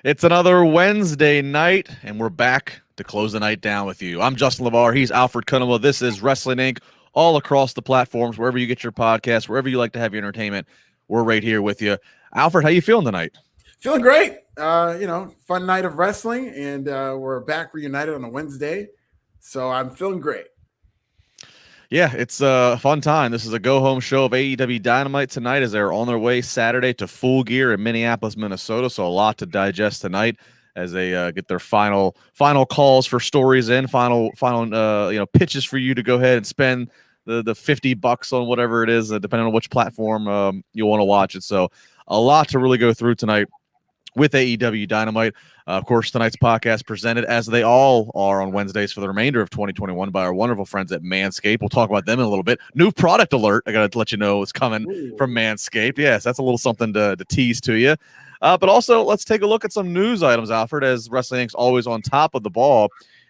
It's another Wednesday night, and we're back to close the night down with you. I'm Justin LaBar. He's Alfred Konuwa. This is Wrestling Inc. All across the platforms, wherever you get your podcast, wherever you like to have your entertainment, we're right here with you. Alfred, how you feeling tonight? Feeling great. Fun night of wrestling, and we're back reunited on a Wednesday, so I'm feeling great. Yeah, it's a fun time. This is a go-home show of AEW Dynamite tonight as they're on their way Saturday to Full Gear in Minneapolis, Minnesota. So a lot to digest tonight as they get their final calls for stories in, final pitches for you to go ahead and spend the $50 on whatever it is, depending on which platform you want to watch it. So a lot to really go through tonight with AEW Dynamite. Of course, tonight's podcast presented, as they all are on Wednesdays for the remainder of 2021, by our wonderful friends at Manscaped. We'll talk about them in a little bit. New product alert. I got to let you know what's coming from Manscaped. Yes, that's a little something to tease to you. But also, let's take a look at some news items, Alfred, as Wrestling Inc.'s always on top of the ball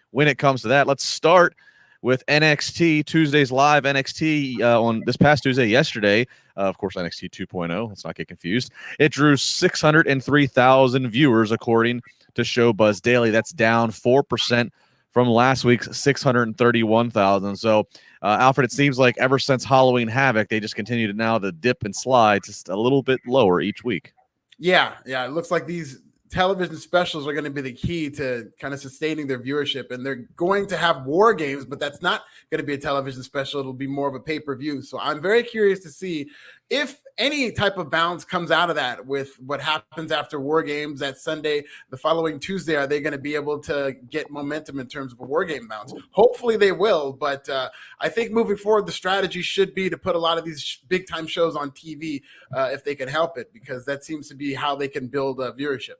when it comes to that. Let's start with NXT, Tuesday's live NXT on this past Tuesday, yesterday. Of course, NXT 2.0. Let's not get confused. It drew 603,000 viewers, according to Showbuzz Daily. That's down 4% from last week's 631,000. So, Alfred, it seems like ever since Halloween Havoc, they just continue to now the dip and slide just a little bit lower each week. Yeah. It looks like these television specials are going to be the key to kind of sustaining their viewership, and they're going to have war games, but that's not going to be a television special. It'll be more of a pay-per-view. So I'm very curious to see if any type of bounce comes out of that with what happens after war games that Sunday. The following Tuesday, are they going to be able to get momentum in terms of a war game bounce? Hopefully they will, but I think moving forward, the strategy should be to put a lot of these big time shows on TV if they can help it, because that seems to be how they can build viewership.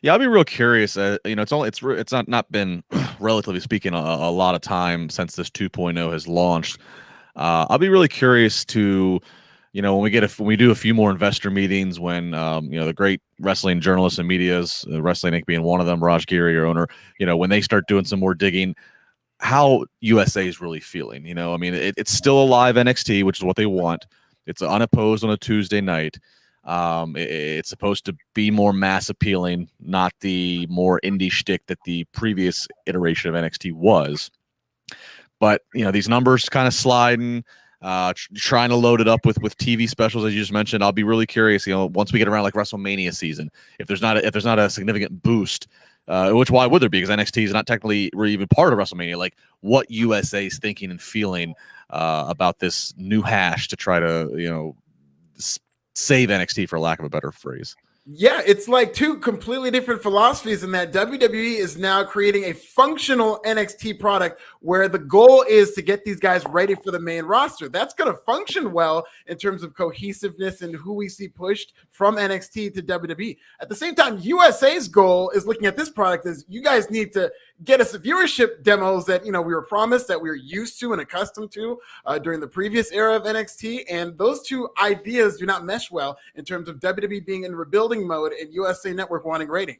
Yeah, I'll be real curious. It's not been, relatively speaking, a lot of time since this 2.0 has launched. I'll be really curious to, when we do a few more investor meetings, when the great wrestling journalists and media's, Wrestling Inc. being one of them, Raj Giri, your owner, when they start doing some more digging, how USA is really feeling. It's still a live NXT, which is what they want. It's unopposed on a Tuesday night. It's supposed to be more mass appealing, not the more indie shtick that the previous iteration of NXT was. But these numbers kind of sliding, trying to load it up with TV specials, as you just mentioned. I'll be really curious. Once we get around like WrestleMania season, if there's not a significant boost, which why would there be? Because NXT is not technically really even part of WrestleMania. Like what USA is thinking and feeling about this new hash to try to save NXT, for lack of a better phrase. Yeah, it's like two completely different philosophies in that WWE is now creating a functional NXT product where the goal is to get these guys ready for the main roster. That's going to function well in terms of cohesiveness and who we see pushed from NXT to WWE. At the same time, USA's goal is looking at this product as you guys need to get us the viewership demos that we were promised, that we were used to and accustomed to during the previous era of NXT. And those two ideas do not mesh well in terms of WWE being in rebuilding mode and USA Network wanting ratings.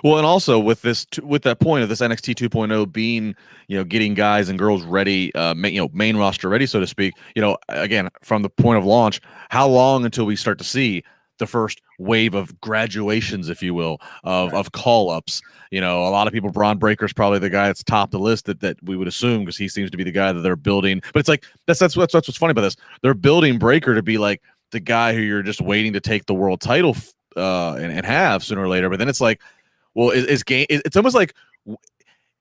Well, and also with that point of this NXT 2.0 being, getting guys and girls ready, main roster ready, so to speak. Again, from the point of launch, how long until we start to see the first wave of graduations, if you will, of call-ups? A lot of people, Braun Breaker's probably the guy that's top the list that we would assume, because he seems to be the guy that they're building. But it's like that's what's funny about this. They're building Breaker to be like the guy who you're just waiting to take the world title and have sooner or later. But then it's like, well, it's almost like,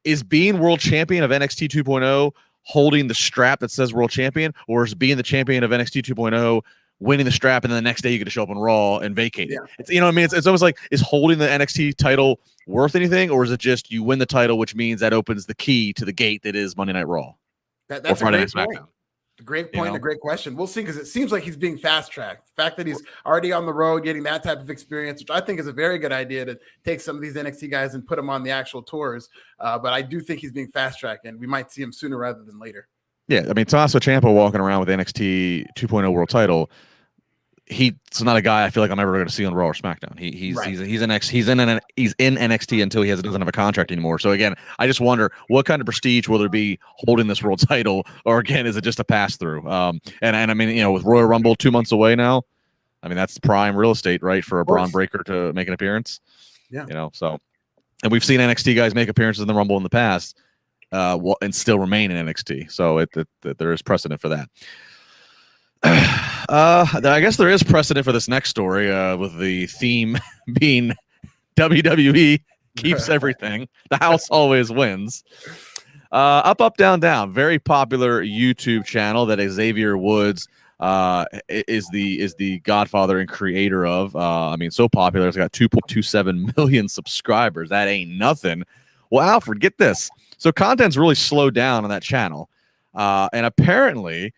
is being world champion of NXT 2.0 holding the strap that says world champion, or is being the champion of NXT 2.0 winning the strap and then the next day you get to show up on Raw and vacate it? Yeah. It's almost like, is holding the NXT title worth anything, or is it just you win the title, which means that opens the key to the gate that is Monday Night Raw or Friday Night SmackDown? Great point, a great question. We'll see, because it seems like he's being fast-tracked. The fact that he's already on the road getting that type of experience, which I think is a very good idea, to take some of these NXT guys and put them on the actual tours. But I do think he's being fast-tracked, and we might see him sooner rather than later. Yeah, Tommaso Ciampa walking around with NXT 2.0 world title, he's not a guy I feel like I'm ever going to see on Raw or SmackDown. He's in NXT until he doesn't have a contract anymore. So again, I just wonder what kind of prestige will there be holding this world title, or again, is it just a pass through? With Royal Rumble 2 months away now, that's prime real estate, right, for a Braun Breaker to make an appearance. Yeah. So, and we've seen NXT guys make appearances in the Rumble in the past, and still remain in NXT. So there is precedent for that. I guess there is precedent for this next story, with the theme being WWE keeps everything. The house always wins. Up, Down, Down, very popular YouTube channel that Xavier Woods is the godfather and creator of. I mean, so popular, it's got 2.27 million subscribers. That ain't nothing. Well, Alfred, get this. So content's really slowed down on that channel, and apparently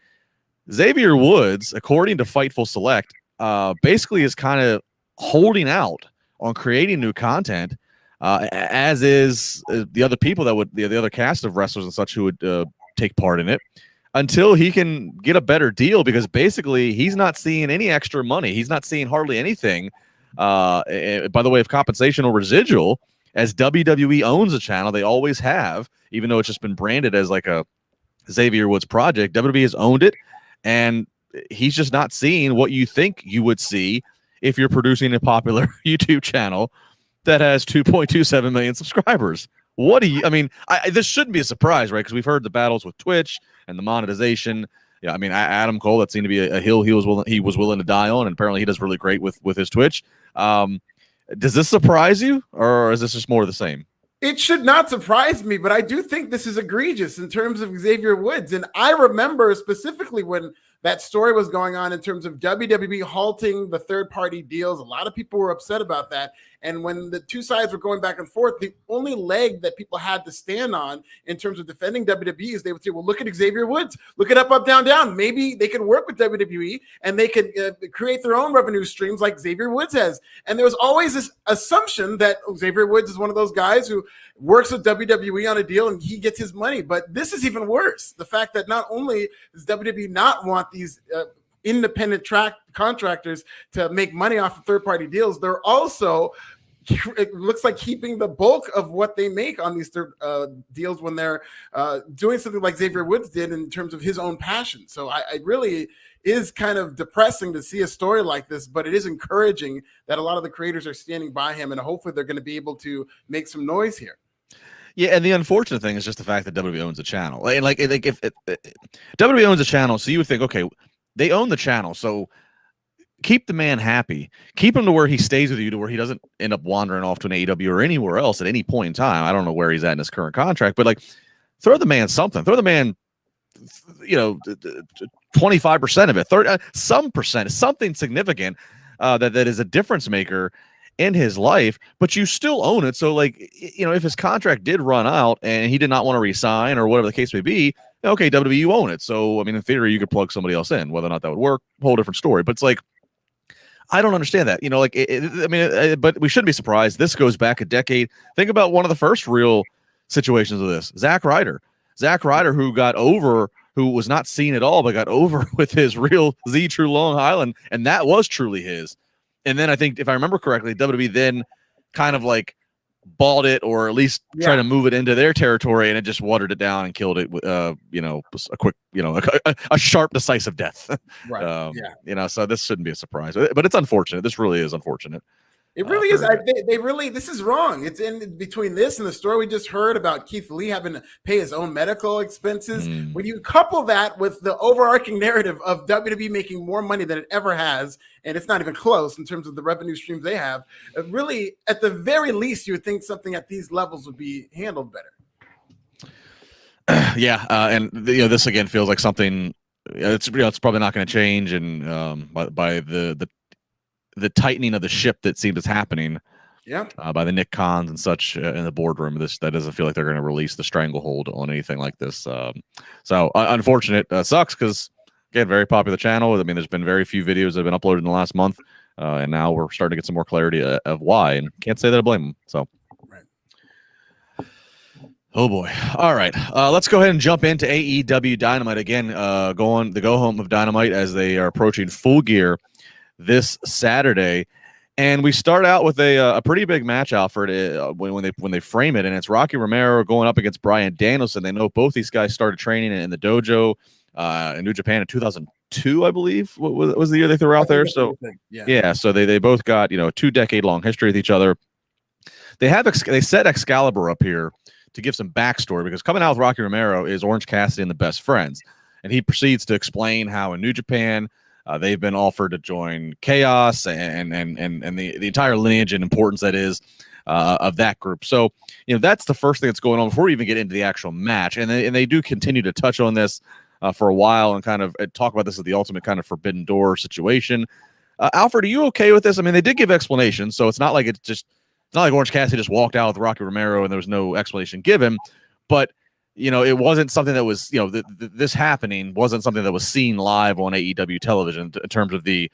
Xavier Woods, according to Fightful Select, basically is kind of holding out on creating new content, as is the other people that would the other cast of wrestlers and such who would take part in it, until he can get a better deal, because basically he's not seeing any extra money. He's not seeing hardly anything by the way of compensation or residual, as WWE owns the channel. They always have, even though it's just been branded as like a Xavier Woods project. WWE has owned it, and he's just not seeing what you think you would see if you're producing a popular YouTube channel that has 2.27 million subscribers. What do you, I mean, this shouldn't be a surprise, right? Because we've heard the battles with Twitch and the monetization. Yeah, I mean, Adam Cole, that seemed to be a hill he was willing to die on, and apparently he does really great with his Twitch. Does this surprise you, or is this just more of the same? It should not surprise me, but I do think this is egregious in terms of Xavier Woods. And I remember specifically when that story was going on in terms of WWE halting the third-party deals. A lot of people were upset about that. And when the two sides were going back and forth, the only leg that people had to stand on in terms of defending WWE is they would say, well, look at Xavier Woods. Look at Up, Down, Down. Maybe they can work with WWE and they can create their own revenue streams like Xavier Woods has. And there was always this assumption that Xavier Woods is one of those guys who works with WWE on a deal and he gets his money. But this is even worse. The fact that not only does WWE not want these independent contractors to make money off of third-party deals, they're also, it looks like, keeping the bulk of what they make on these third deals when they're doing something like Xavier Woods did in terms of his own passion. So I really is kind of depressing to see a story like this, but it is encouraging that a lot of the creators are standing by him, and hopefully they're going to be able to make some noise here. Yeah, and the unfortunate thing is just the fact that WWE owns the channel. And like if WWE owns the channel, so you would think, okay, they own the channel, so keep the man happy. Keep him to where he stays with you, to where he doesn't end up wandering off to an AEW or anywhere else at any point in time. I don't know where he's at in his current contract, but like, throw the man something. Throw the man, 25% of it, 30, some percent, something significant that is a difference maker in his life, but you still own it. So like, if his contract did run out and he did not want to resign or whatever the case may be, okay, WWE, you own it. So, I mean, in theory, you could plug somebody else in. Whether or not that would work, whole different story. But it's like, I don't understand that. But we shouldn't be surprised. This goes back a decade. Think about one of the first real situations of this. Zack Ryder, who was not seen at all, but got over with his real Z True Long Island, and that was truly his. And then I think, if I remember correctly, WWE then kind of like bought it, or at least tried to move it into their territory, and it just watered it down and killed it with, a quick, a sharp, decisive death. Right. So this shouldn't be a surprise, but it's unfortunate. This really is unfortunate. It really is. This is wrong. It's in between this and the story we just heard about Keith Lee having to pay his own medical expenses. When you couple that with the overarching narrative of WWE making more money than it ever has, and it's not even close in terms of the revenue streams they have, really, at the very least, you would think something at these levels would be handled better. And this again feels like something. It's probably not going to change, and by the tightening of the ship that seems is happening, by the Nick Khans and such in the boardroom, that doesn't feel like they're going to release the stranglehold on anything like this. So unfortunate. Sucks, because again, very popular channel. I mean, there's been very few videos that have been uploaded in the last month, and now we're starting to get some more clarity of why. And can't say that I blame them. So. Oh boy. All right. Let's go ahead and jump into AEW Dynamite again. Going the go home of Dynamite as they are approaching Full Gear this Saturday, and we start out with a pretty big match, Alfred, when they frame it, and it's Rocky Romero going up against Bryan Danielson. They know both these guys started training in the dojo in New Japan in 2002, I believe, was the year they threw out there. So so they both got 2-decade long history with each other. They set Excalibur up here to give some backstory, because coming out with Rocky Romero is Orange Cassidy and the Best Friends, and he proceeds to explain how in New Japan they've been offered to join Chaos and the entire lineage and importance that is of that group. So that's the first thing that's going on before we even get into the actual match, and they do continue to touch on this for a while and kind of talk about this as the ultimate kind of forbidden door situation. Alfred, are you okay with this? I mean, they did give explanations, so it's not like Orange Cassidy just walked out with Rocky Romero and there was no explanation given, but it wasn't something that was, this happening wasn't something that was seen live on AEW television in terms of the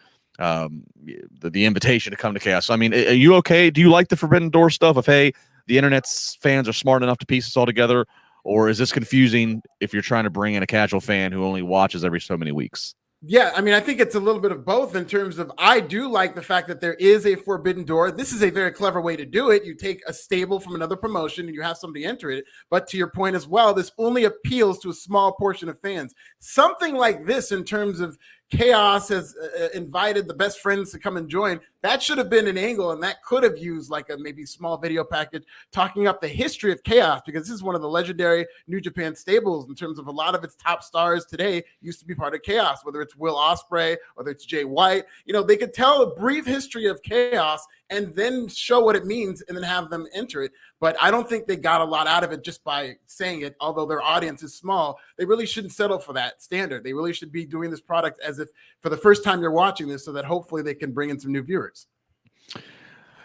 invitation to come to Chaos. So, I mean, are you okay? Do you like the Forbidden Door stuff of, hey, the internet's fans are smart enough to piece this all together, or is this confusing if you're trying to bring in a casual fan who only watches every so many weeks? Yeah, I mean, I think it's a little bit of both in terms of, I do like the fact that there is a forbidden door. This is a very clever way to do it. You take a stable from another promotion and you have somebody enter it. But to your point as well, this only appeals to a small portion of fans. Something like this in terms of Chaos has invited the Best Friends to come and join. That should have been an angle, and that could have used like a maybe small video package talking up the history of Chaos, because this is one of the legendary New Japan stables in terms of a lot of its top stars today used to be part of Chaos, whether it's Will Ospreay, whether it's Jay White. They could tell a brief history of Chaos and then show what it means and then have them enter it. But I don't think they got a lot out of it just by saying it, although their audience is small. They really shouldn't settle for that standard. They really should be doing this product as if for the first time you're watching this, so that hopefully they can bring in some new viewers.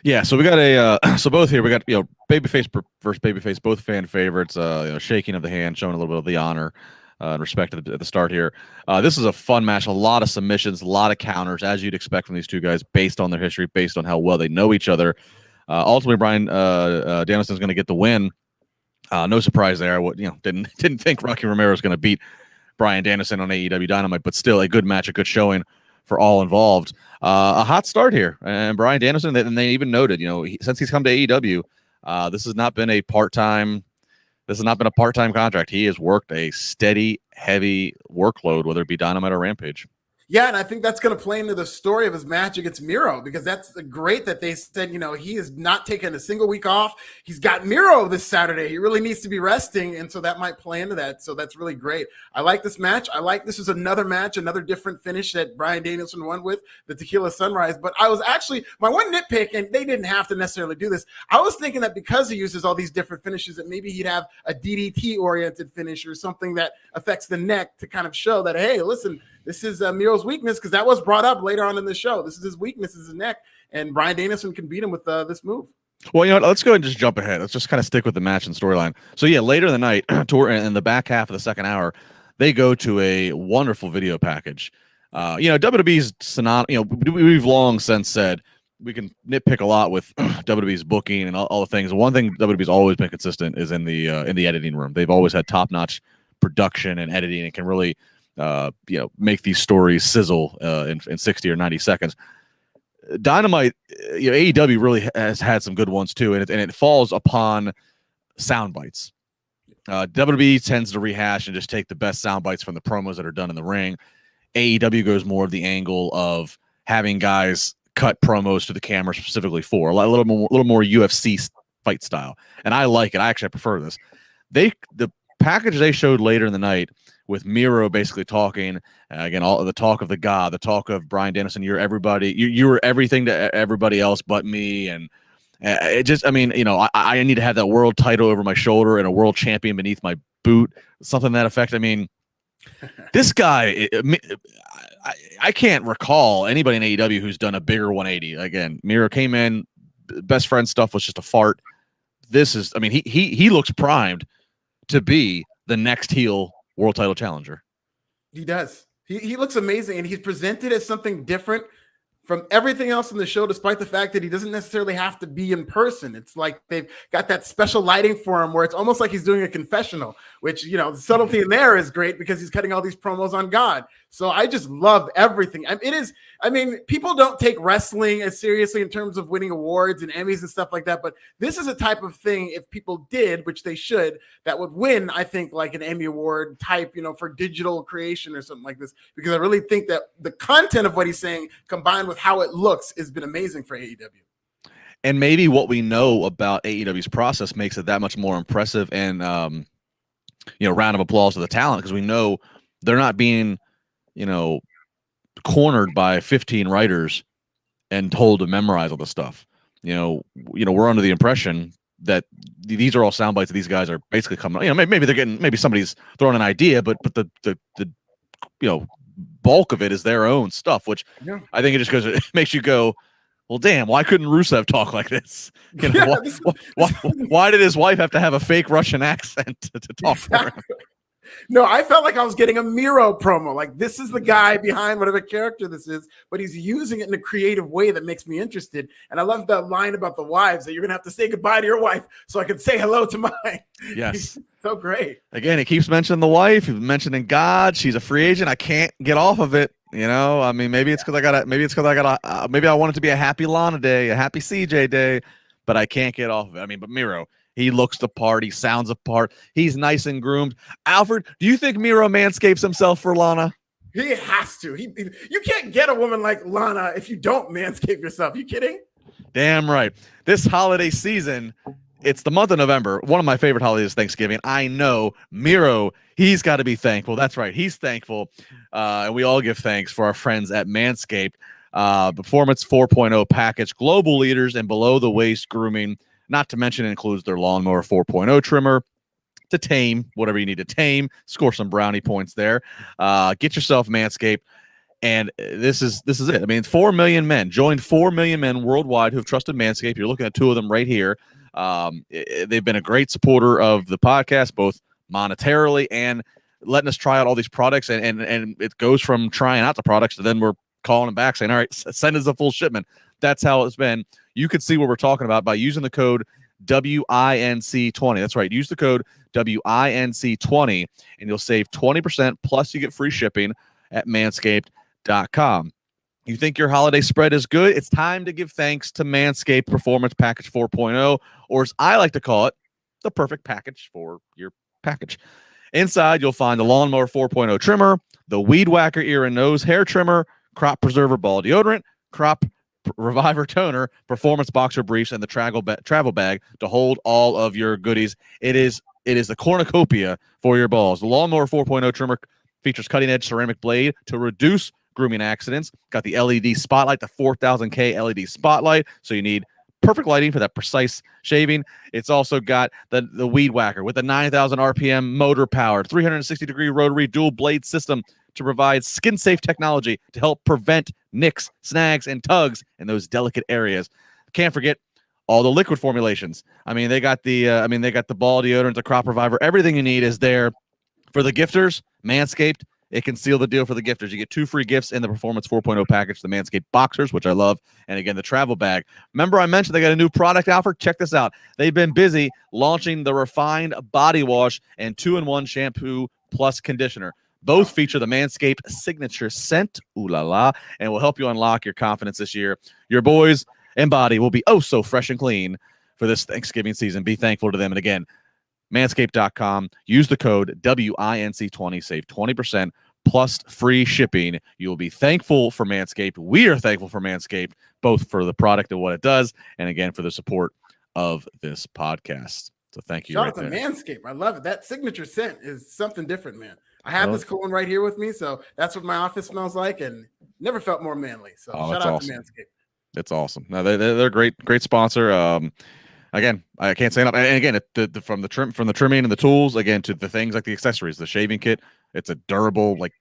Yeah, so we got so both here, we got babyface versus babyface, both fan favorites, shaking of the hand, showing a little bit of the honor and respect at the start here. This is a fun match, a lot of submissions, a lot of counters, as you'd expect from these two guys, based on their history, based on how well they know each other. Ultimately, Bryan Danielson's going to get the win. No surprise there. Didn't think Rocky Romero was going to beat Bryan Danielson on AEW Dynamite, but still a good match, a good showing for all involved. A hot start here, and Bryan Danielson, and they even noted, since he's come to AEW, this has not been a part-time contract. He has worked a steady, heavy workload, whether it be Dynamite or Rampage. Yeah, and I think that's going to play into the story of his match against Miro, because that's great that they said, he has not taken a single week off. He's got Miro this Saturday. He really needs to be resting, and so that might play into that. So that's really great. I like this match. This is another match, another different finish that Bryan Danielson won with, the Tequila Sunrise. But I was actually, my one nitpick, and they didn't have to necessarily do this, I was thinking that because he uses all these different finishes, that maybe he'd have a DDT-oriented finish or something that affects the neck to kind of show that, hey, listen, this is Miro's weakness, because that was brought up later on in the show. This is his weakness, is his neck, and Bryan Danielson can beat him with this move. Well, let's go ahead and just jump ahead. Let's just kind of stick with the match and storyline. So, yeah, later in the night, in the back half of the second hour, they go to a wonderful video package. WWE's we've long since said we can nitpick a lot with WWE's booking and all the things. One thing WWE's always been consistent is in the editing room. They've always had top-notch production and editing, and can really make these stories sizzle in 60 or 90 seconds. Dynamite, AEW really has had some good ones too, and it falls upon sound bites. WWE tends to rehash and just take the best sound bites from the promos that are done in the ring. AEW goes more of the angle of having guys cut promos to the camera specifically for a little more UFC fight style, and I like it. I prefer this. The package they showed later in the night, with Miro basically talking again, all the talk of the God, the talk of Bryan Danielson. You're everybody. You were everything to everybody else but me. And it just, I need to have that world title over my shoulder and a world champion beneath my boot, something to that effect. I mean, this guy, I can't recall anybody in AEW who's done a bigger 180. Again, Miro came in, Best Friend stuff was just a fart. This is, he looks primed to be the next heel world title challenger. He does. He looks amazing, and he's presented as something different from everything else in the show, despite the fact that he doesn't necessarily have to be in person. It's like they've got that special lighting for him where it's almost like he's doing a confessional, which, the subtlety in there is great because he's cutting all these promos on God. So I just love everything. People don't take wrestling as seriously in terms of winning awards and Emmys and stuff like that, but this is a type of thing, if people did, which they should, that would win, I think, like an Emmy Award type, for digital creation or something like this, because I really think that the content of what he's saying combined with how it looks has been amazing for AEW. And maybe what we know about AEW's process makes it that much more impressive and, round of applause to the talent, because we know they're not being, cornered by 15 writers and told to memorize all the stuff. We're under the impression that these are all sound bites that these guys are basically coming. Maybe they're getting, maybe somebody's throwing an idea, but the bulk of it is their own stuff, which I think it just goes, it makes you go, well, damn, why couldn't Rusev talk like this? Why did his wife have to have a fake Russian accent to talk for him? No, I felt like I was getting a Miro promo. Like, this is the guy behind whatever character this is, but he's using it in a creative way that makes me interested. And I love that line about the wives, that you're going to have to say goodbye to your wife so I can say hello to mine. Yes. So great. Again, he keeps mentioning the wife. He's mentioning God. She's a free agent. I can't get off of it. Maybe it's because maybe I want it to be a happy Lana day, a happy CJ day, but I can't get off of it. But Miro, he looks the part. He sounds the part. He's nice and groomed. Alfred, do you think Miro manscapes himself for Lana? He has to. You can't get a woman like Lana if you don't manscape yourself. You kidding? Damn right. This holiday season, it's the month of November. One of my favorite holidays is Thanksgiving. I know Miro, he's got to be thankful. That's right. He's thankful. And we all give thanks for our friends at Manscaped. Performance 4.0 package, global leaders in below-the-waist grooming. Not to mention it includes their Lawnmower 4.0 trimmer to tame whatever you need to tame. Score some brownie points there. Get yourself Manscaped. And this is it. 4 million men. Joined 4 million men worldwide who have trusted Manscaped. You're looking at two of them right here. They've been a great supporter of the podcast, both monetarily and letting us try out all these products. And it goes from trying out the products to then we're calling them back saying, all right, send us a full shipment. That's how it's been. You can see what we're talking about by using the code WINC20. That's right. Use the code WINC20 and you'll save 20%. Plus you get free shipping at manscaped.com. You think your holiday spread is good? It's time to give thanks to Manscaped Performance Package 4.0, or as I like to call it, the perfect package for your package. Inside, you'll find the Lawnmower 4.0 trimmer, the Weed Whacker ear and nose hair trimmer, Crop Preserver ball deodorant, Crop Reviver toner, Performance boxer briefs, and the travel bag to hold all of your goodies. It is the cornucopia for your balls. The Lawnmower 4.0 trimmer features cutting-edge ceramic blade to reduce grooming accidents. Got the LED spotlight, the 4000K LED spotlight, so you need perfect lighting for that precise shaving. It's also got the Weed Whacker with the 9,000 RPM motor-powered 360-degree rotary dual blade system to provide skin-safe technology to help prevent nicks, snags, and tugs in those delicate areas. Can't forget all the liquid formulations. They got the ball deodorant, the Crop Reviver. Everything you need is there for the gifters. Manscaped, it can seal the deal for the gifters. You get 2 free gifts in the Performance 4.0 package, the Manscaped boxers, which I love, and again, the travel bag. Remember I mentioned they got a new product, Alfred? Check this out. They've been busy launching the refined body wash and 2-in-1 shampoo plus conditioner. Both feature the Manscaped signature scent, ooh la la, and will help you unlock your confidence this year. Your boys and body will be oh so fresh and clean for this Thanksgiving season. Be thankful to them. And again, manscaped.com. Use the code WINC20. Save 20% plus free shipping. You will be thankful for Manscaped. We are thankful for Manscaped, both for the product and what it does, and again, for the support of this podcast. So thank you. Shout out to Manscaped. I love it. That signature scent is something different, man. I have this cologne right here with me, so that's what my office smells like, and never felt more manly. So shout out to Manscaped. It's awesome. No, they're great sponsor. Again, I can't say enough. And again, from the trimming and the tools, again to the things like the accessories, the shaving kit. It's a durable like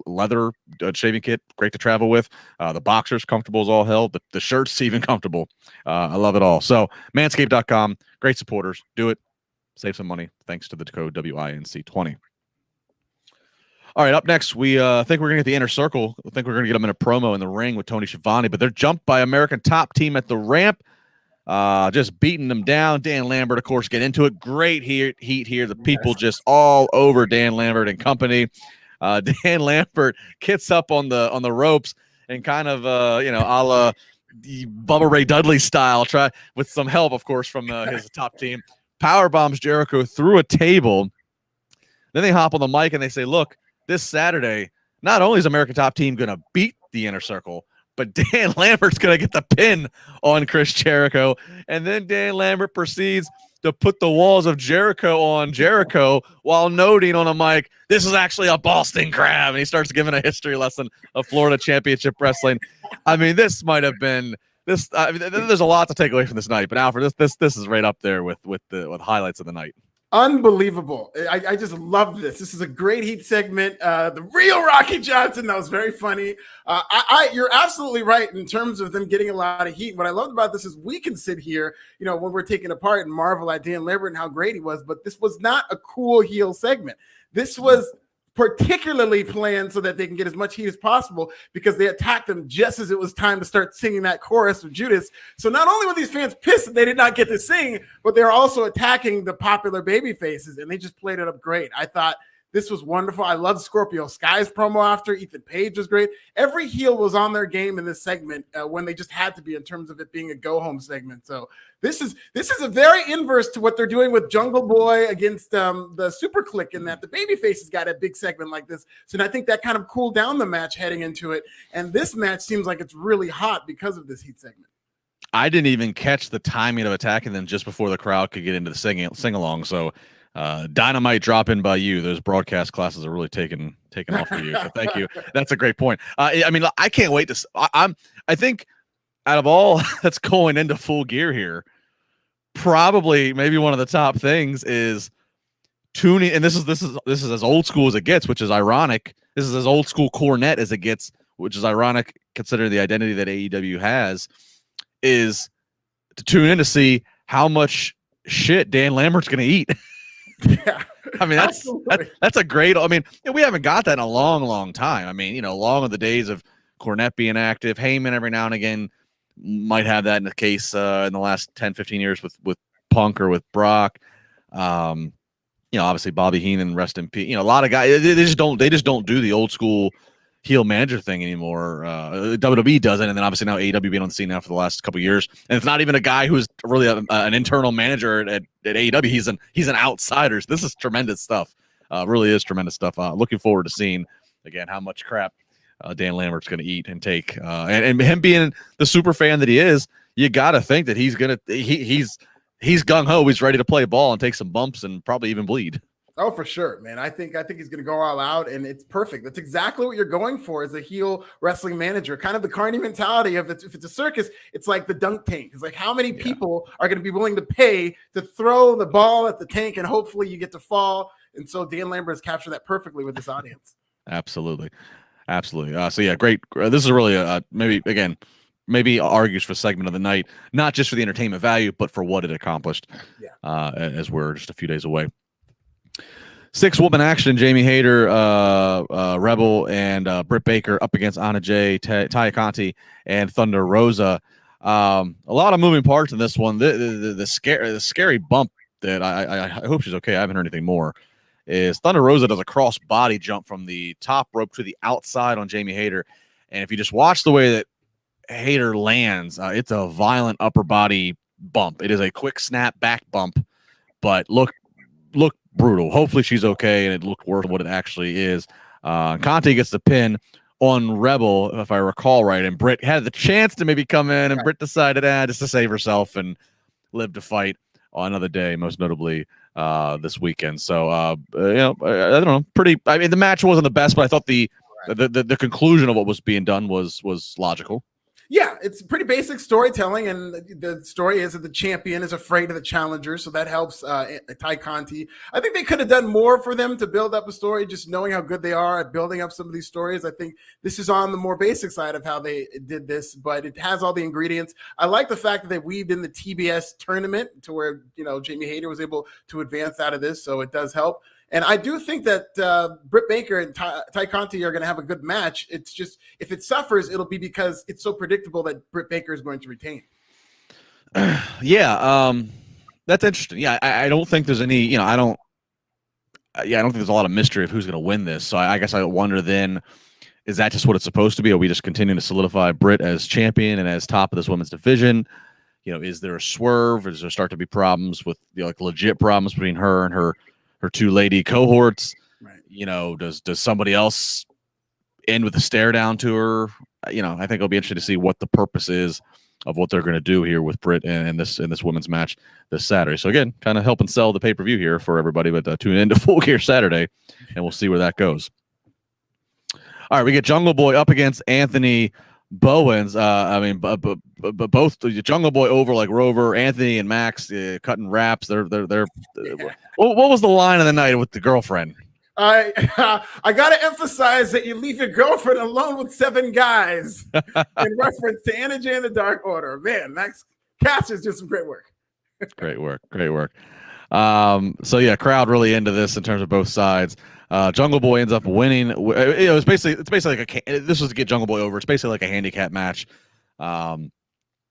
leather shaving kit, great to travel with. The boxers, comfortable as all hell. The shirts, even comfortable. I love it all. So manscaped.com, great supporters. Do it. Save some money thanks to the code WINC20. All right, up next, we think we're going to get the Inner Circle. I think we're going to get them in a promo in the ring with Tony Schiavone, but they're jumped by American Top Team at the ramp, just beating them down. Dan Lambert, of course, get into it. Great heat here. The people just all over Dan Lambert and company. Dan Lambert gets up on the ropes and kind of, a la the Bubba Ray Dudley style, try with some help, of course, from his Top Team. Power bombs Jericho through a table. Then they hop on the mic and they say, look, this Saturday, not only is American Top Team going to beat the Inner Circle, but Dan Lambert's going to get the pin on Chris Jericho. And then Dan Lambert proceeds to put the walls of Jericho on Jericho while noting on a mic, this is actually a Boston Crab. And he starts giving a history lesson of Florida Championship Wrestling. I mean, this might have been this. I mean, there's a lot to take away from this night, but Alfred, this is right up there with the highlights of the night. Unbelievable. I just love this. This is a great heat segment. The real Rocky Johnson, that was very funny. You're absolutely right in terms of them getting a lot of heat. What I loved about this is we can sit here, when we're taking apart and marvel at Dan Lambert and how great he was, but this was not a cool heel segment. This was particularly planned so that they can get as much heat as possible because they attacked them just as it was time to start singing that chorus of Judas. So not only were these fans pissed that they did not get to sing, but they're also attacking the popular baby faces, and they just played it up great. I thought this was wonderful. I loved Scorpio Sky's promo after. Ethan Page was great. Every heel was on their game in this segment when they just had to be in terms of it being a go-home segment. So this is a very inverse to what they're doing with Jungle Boy against the Super Click, in that the babyfaces got a big segment like this. So I think that kind of cooled down the match heading into it. And this match seems like it's really hot because of this heat segment. I didn't even catch the timing of attacking them just before the crowd could get into the sing-along. So Dynamite drop in by you. Those broadcast classes are really taking off for you. So thank you. That's a great point. I mean, I can't wait to. I think out of all that's going into Full Gear here, probably maybe one of the top things is tuning. And this is as old school as it gets, which is ironic. This is as old school Cornette as it gets, which is ironic considering the identity that AEW has. Is to tune in to see how much shit Dan Lambert's going to eat. Yeah, I mean, that's a great. I mean, we haven't got that in a long time. I mean, long of the days of Cornette being active. Heyman every now and again might have that in the case in the last 10-15 years with Punk or with Brock. Obviously Bobby Heenan, rest in peace. A lot of guys they just don't do the old school heel manager thing anymore. WWE doesn't, and then obviously now AEW being on the scene now for the last couple of years, and it's not even a guy who's really an internal manager at AEW. He's an outsider. So this is tremendous stuff. Really is tremendous stuff. Looking forward to seeing again how much crap Dan Lambert's going to eat and take. And him being the super fan that he is, you got to think that he's gung ho. He's ready to play ball and take some bumps and probably even bleed. Oh, for sure, man. I think he's going to go all out, and it's perfect. That's exactly what you're going for as a heel wrestling manager. Kind of the Carney mentality of if it's a circus, it's like the dunk tank. It's like how many people are going to be willing to pay to throw the ball at the tank, and hopefully you get to fall. And so Dan Lambert has captured that perfectly with this audience. Absolutely. So yeah, great. This is really maybe argues for segment of the night, not just for the entertainment value, but for what it accomplished. Yeah. As we're just a few days away. 6-woman action: Jamie Hayter, Rebel, and Britt Baker up against Anna Jay, Taya Conti, and Thunder Rosa. A lot of moving parts in this one. The scary bump that I hope she's okay. I haven't heard anything more. Is Thunder Rosa does a cross body jump from the top rope to the outside on Jamie Hayter, and if you just watch the way that Hayter lands, it's a violent upper body bump. It is a quick snap back bump, but look brutal. Hopefully she's okay, and it looked worse than what it actually is. Conti gets the pin on Rebel, if I recall right, and Britt had the chance to maybe come in, and Britt decided just to save herself and live to fight on another day, most notably this weekend. So I don't know, I mean, the match wasn't the best, but I thought the conclusion of what was being done was logical. Yeah, it's pretty basic storytelling, and the story is that the champion is afraid of the challenger, so that helps Ty Conti. I think they could have done more for them to build up a story, just knowing how good they are at building up some of these stories. I think this is on the more basic side of how they did this, but it has all the ingredients. I like the fact that they weaved in the TBS tournament to where, Jamie Hayter was able to advance out of this, so it does help. And I do think that Britt Baker and Ty Conti are going to have a good match. It's just, if it suffers, it'll be because it's so predictable that Britt Baker is going to retain. Yeah, that's interesting. Yeah, I don't think there's any, I don't think there's a lot of mystery of who's going to win this. So I guess I wonder then, is that just what it's supposed to be? Are we just continuing to solidify Britt as champion and as top of this women's division? Is there a swerve? Is there start to be problems with, legit problems between her and her two lady cohorts? Right. Does somebody else end with a stare down to her. You know, I think it'll be interesting to see what the purpose is of what they're going to do here with Britt in this women's match this Saturday. So again, kind of helping sell the pay-per-view here for everybody, but tune in to Full Gear Saturday, and we'll see where that goes. All right, we get Jungle Boy up against Anthony Bowens. Both Jungle Boy over like Rover, Anthony and Max cutting raps. They're. What was the line of the night with the girlfriend? I got to emphasize that you leave your girlfriend alone with 7 guys in reference to Anna Jay and the Dark Order. Man, Max Caster's doing some great work. Great work. So yeah, crowd really into this in terms of both sides. Jungle Boy ends up winning. It's basically like this was to get Jungle Boy over. It's basically like a handicap match.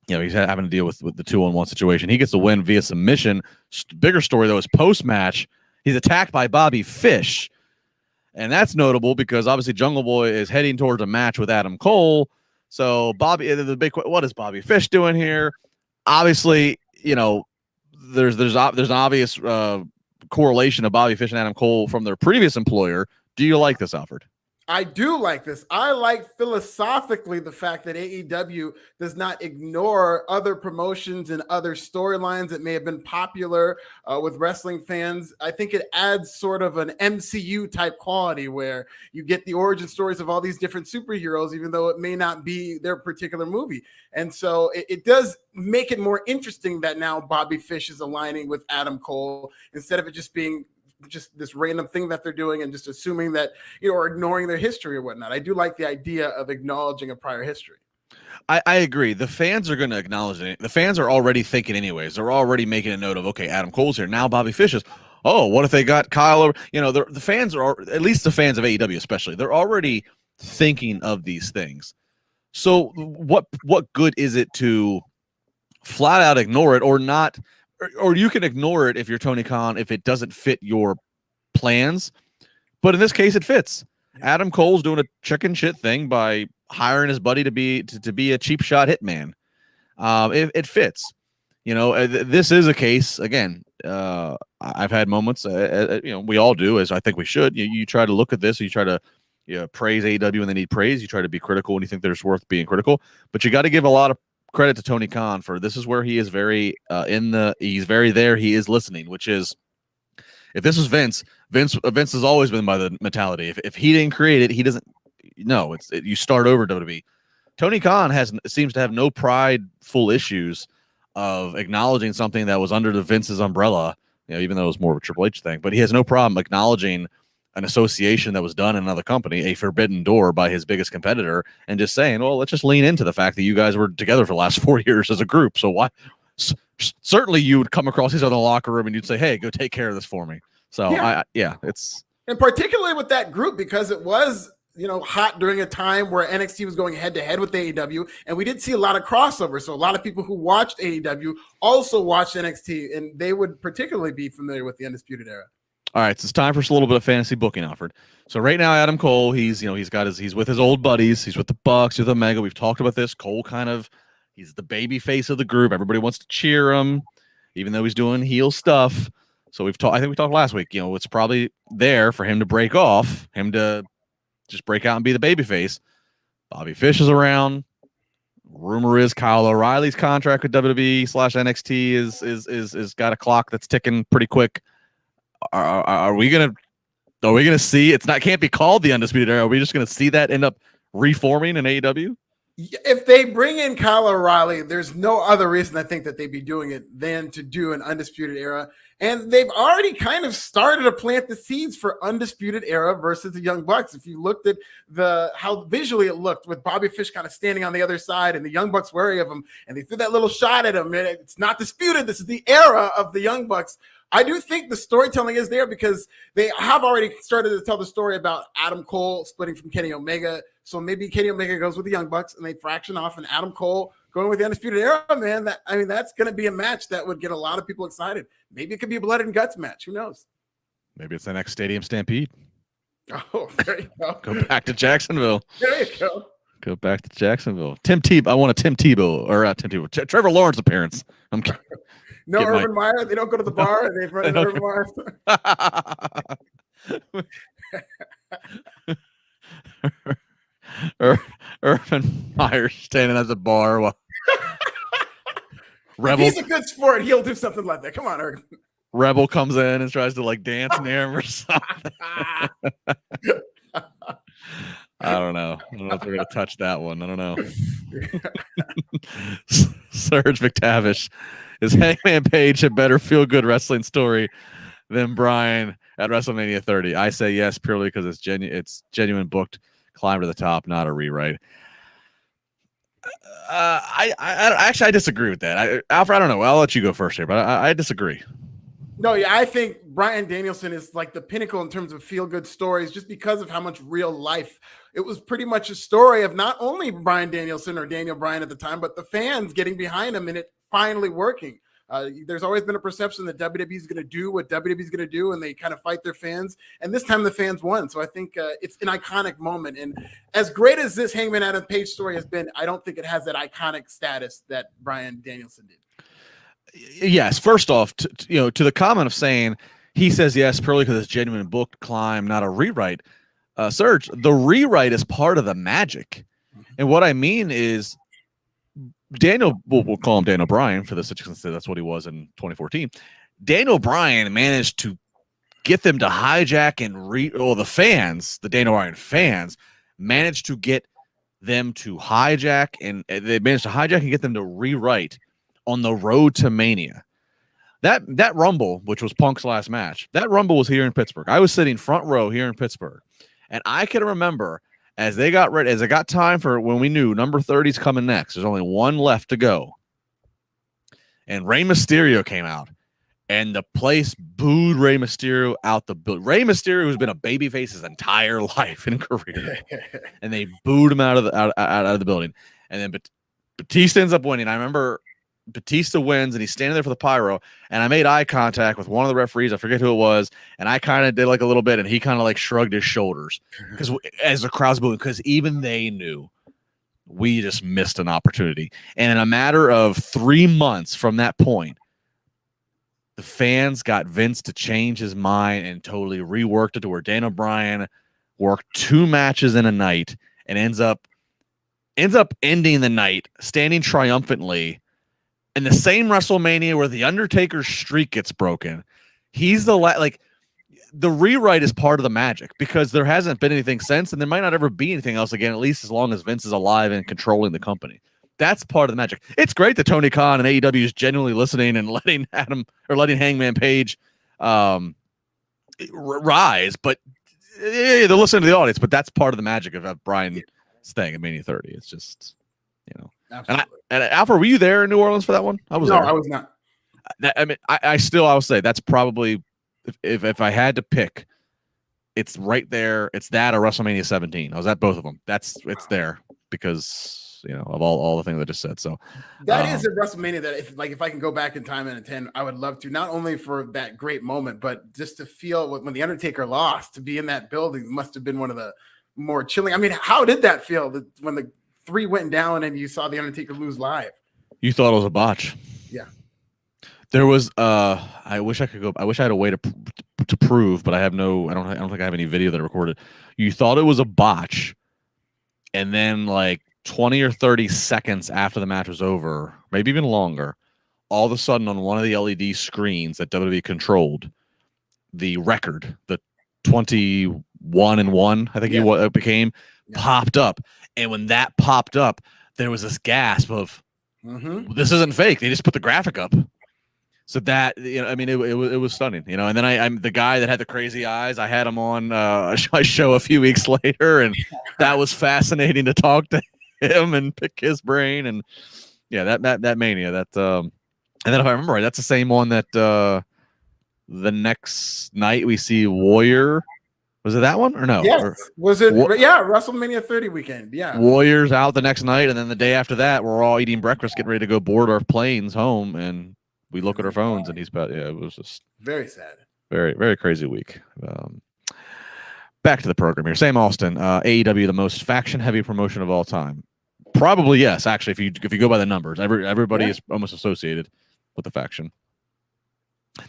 He's having to deal with the 2-on-1 situation. He gets the win via submission. Bigger story though is post match. He's attacked by Bobby Fish. And that's notable because obviously Jungle Boy is heading towards a match with Adam Cole. So what is Bobby Fish doing here? Obviously, there's an obvious correlation of Bobby Fish and Adam Cole from their previous employer. Do you like this, Alfred? I do like this. I like philosophically the fact that AEW does not ignore other promotions and other storylines that may have been popular with wrestling fans. I think it adds sort of an MCU type quality where you get the origin stories of all these different superheroes, even though it may not be their particular movie. And so it does make it more interesting that now Bobby Fish is aligning with Adam Cole instead of it just being just this random thing that they're doing and just assuming that, or ignoring their history or whatnot. I do like the idea of acknowledging a prior history. I agree. The fans are going to acknowledge it. The fans are already thinking anyways. They're already making a note of, okay, Adam Cole's here. Now Bobby Fish is, what if they got Kyle over? The fans are, at least the fans of AEW especially, they're already thinking of these things. So what good is it to flat out ignore it or not? Or you can ignore it if you're Tony Khan, if it doesn't fit your plans. But in this case, it fits. Adam Cole's doing a chicken shit thing by hiring his buddy to be a cheap shot hitman. It fits. This is a case, again, I've had moments, we all do, as I think we should. You try to look at this, you try to praise AEW when they need praise. You try to be critical when you think there's worth being critical. But you got to give a lot of credit to Tony Khan for this is where he is very he's very there. He is listening, which is, if this was Vince has always been by the mentality. If he didn't create it, he doesn't know. You start over WWE. Tony Khan seems to have no prideful issues of acknowledging something that was under the Vince's umbrella, even though it was more of a Triple H thing, but he has no problem acknowledging an association that was done in another company, a forbidden door by his biggest competitor, and just saying, well, let's just lean into the fact that you guys were together for the last 4 years as a group. So why? Certainly you would come across these other locker room and you'd say, hey, go take care of this for me. So it's. And particularly with that group, because it was, hot during a time where NXT was going head to head with AEW, and we did see a lot of crossover. So a lot of people who watched AEW also watched NXT, and they would particularly be familiar with the Undisputed Era. All right, so it's time for a little bit of fantasy booking, Alfred. So right now, Adam Cole, he's with his old buddies. He's with the Bucks, with Omega. We've talked about this. Cole he's the baby face of the group. Everybody wants to cheer him, even though he's doing heel stuff. So I think we talked last week. It's probably there for him to break off, him to just break out and be the baby face. Bobby Fish is around. Rumor is Kyle O'Reilly's contract with WWE/NXT is got a clock that's ticking pretty quick. Are we gonna see? Can't be called the Undisputed Era. Are we just gonna see that end up reforming in AEW? If they bring in Kyle O'Reilly, there's no other reason I think that they'd be doing it than to do an Undisputed Era. And they've already kind of started to plant the seeds for Undisputed Era versus the Young Bucks. If you looked at how visually it looked with Bobby Fish kind of standing on the other side and the Young Bucks wary of him, and they threw that little shot at him, and it's not disputed. This is the era of the Young Bucks. I do think the storytelling is there because they have already started to tell the story about Adam Cole splitting from Kenny Omega. So maybe Kenny Omega goes with the Young Bucks and they fraction off, and Adam Cole going with the Undisputed Era, man. That's going to be a match that would get a lot of people excited. Maybe it could be a blood and guts match. Who knows? Maybe it's the next Stadium Stampede. Oh, there you go. Go back to Jacksonville. There you go. Go back to Jacksonville. I want a Tim Tebow Trevor Lawrence appearance. I'm kidding. No Urban Meyer. They don't go to the bar and they've run Urban Meyer. Urban Meyer standing at the bar while If he's a good sport, he'll do something like that. Come on, Urban. Rebel comes in and tries to like dance near him or something. I don't know. I don't know if we're gonna touch that one. I don't know. Serge McTavish is Hangman Page a better feel-good wrestling story than Bryan at WrestleMania 30? I say yes, purely because it's genuine booked climb to the top, not a rewrite. I disagree with that. Alfred, I don't know. I'll let you go first here, but I disagree. No, yeah, I think Bryan Danielson is like the pinnacle in terms of feel-good stories just because of how much real life. It was pretty much a story of not only Bryan Danielson or Daniel Bryan at the time, but the fans getting behind him and it finally working. There's always been a perception that WWE is going to do what WWE is going to do, and they kind of fight their fans. And this time the fans won. So I think it's an iconic moment. And as great as this Hangman Adam Page story has been, I don't think it has that iconic status that Bryan Danielson did. Yes, first off, to the comment of saying he says yes purely because it's genuine booked climb, not a rewrite. Serge, the rewrite is part of the magic, and what I mean is Daniel. We'll call him Daniel Bryan for this, since that's what he was in 2014. Daniel Bryan managed to get them to hijack and the fans, the Daniel Bryan fans, managed to get them to hijack, and they managed to hijack and get them to rewrite on the road to Mania. That Rumble, which was Punk's last match, that Rumble was here in Pittsburgh. I was sitting front row here in Pittsburgh, and I can remember as they got ready, as it got time for when we knew number 30 is coming next. There's only one left to go, and Rey Mysterio came out, and the place booed Rey Mysterio out the building. Rey Mysterio, who's been a babyface his entire life and career, and they booed him out of the building. And then Batista ends up winning. I remember Batista wins, and he's standing there for the pyro, and I made eye contact with one of the referees. I forget who it was, and I kind of did like a little bit, and he kind of like shrugged his shoulders because as the crowd's booing, because even they knew we just missed an opportunity. And in a matter of 3 months from that point, the fans got Vince to change his mind and totally reworked it to where Daniel Bryan worked 2 matches in a night and ends up ending the night standing triumphantly in the same WrestleMania where the Undertaker's streak gets broken. He's the rewrite is part of the magic because there hasn't been anything since, and there might not ever be anything else again, at least as long as Vince is alive and controlling the company. That's part of the magic. It's great that Tony Khan and AEW is genuinely listening and letting Hangman Page rise, but they're listening to the audience. But that's part of the magic of Bryan's thing at Mania 30. It's just, Absolutely. And Alfred, were you there in New Orleans for that one? I was. No, there. I was not. I would say that's probably if I had to pick, it's right there. It's that or WrestleMania 17. I was at both of them. It's there because of all the things I just said. So that is a WrestleMania that if I can go back in time and attend, I would love to, not only for that great moment, but just to feel when the Undertaker lost, to be in that building must have been one of the more chilling. I mean, how did that feel when the 3 went down and you saw the Undertaker lose live? You thought it was a botch. Yeah. There was I wish I could go. I wish I had a way to prove, but I don't think I have any video that I recorded. You thought it was a botch, and then like 20 or 30 seconds after the match was over, maybe even longer, all of a sudden on one of the LED screens that WWE controlled, the record, the 21-1, I think it became, popped up. And when that popped up, there was this gasp of, this isn't fake. They just put the graphic up. So that, it was stunning, and then I'm the guy that had the crazy eyes. I had him on a show a few weeks later, and that was fascinating to talk to him and pick his brain. And that Mania, and then if I remember right, that's the same one that the next night we see Warrior. Was it that one or no? Yes. Was it? WrestleMania 30 weekend. Yeah. Warriors out the next night, and then the day after that, we're all eating breakfast, getting ready to go board our planes home, and we look at our phones, and he's about. Yeah, it was just very sad. Very, very crazy week. Back to the program here. Sam Austin, AEW, the most faction-heavy promotion of all time. Probably yes. Actually, if you go by the numbers, everybody is almost associated with the faction.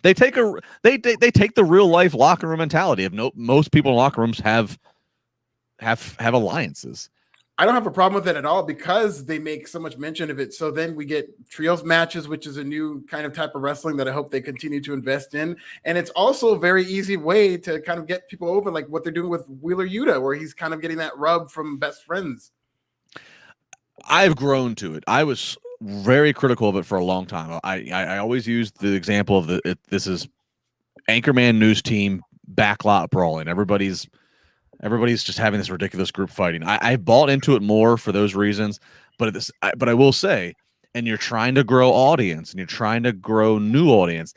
They take the real life locker room mentality of most people in locker rooms have alliances. I don't have a problem with it at all because they make so much mention of it. So then we get trios matches, which is a new kind of type of wrestling that I hope they continue to invest in. And it's also a very easy way to kind of get people over, like what they're doing with Wheeler Yuta, where he's kind of getting that rub from best friends. I've grown to it. I was very critical of it for a long time. I always used the example of this is Anchorman news team backlot brawling. Everybody's just having this ridiculous group fighting. I bought into it more for those reasons, but I will say, and you're trying to grow audience and you're trying to grow new audience,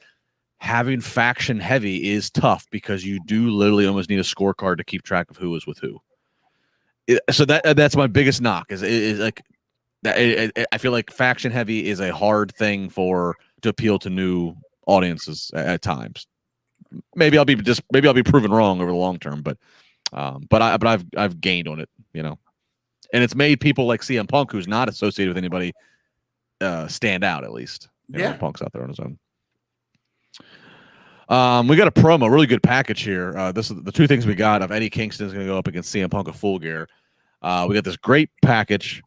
having faction heavy is tough because you do literally almost need a scorecard to keep track of who is with who. So that's my biggest knock is like I feel like faction heavy is a hard thing to appeal to new audiences at times. Maybe I'll be proven wrong over the long term, but I've gained on it, you know, and it's made people like CM Punk, who's not associated with anybody, stand out at least. You know, Punk's out there on his own. We got a promo, really good package here. This is the two things we got of Eddie Kingston is going to go up against CM Punk at Full Gear. We got this great package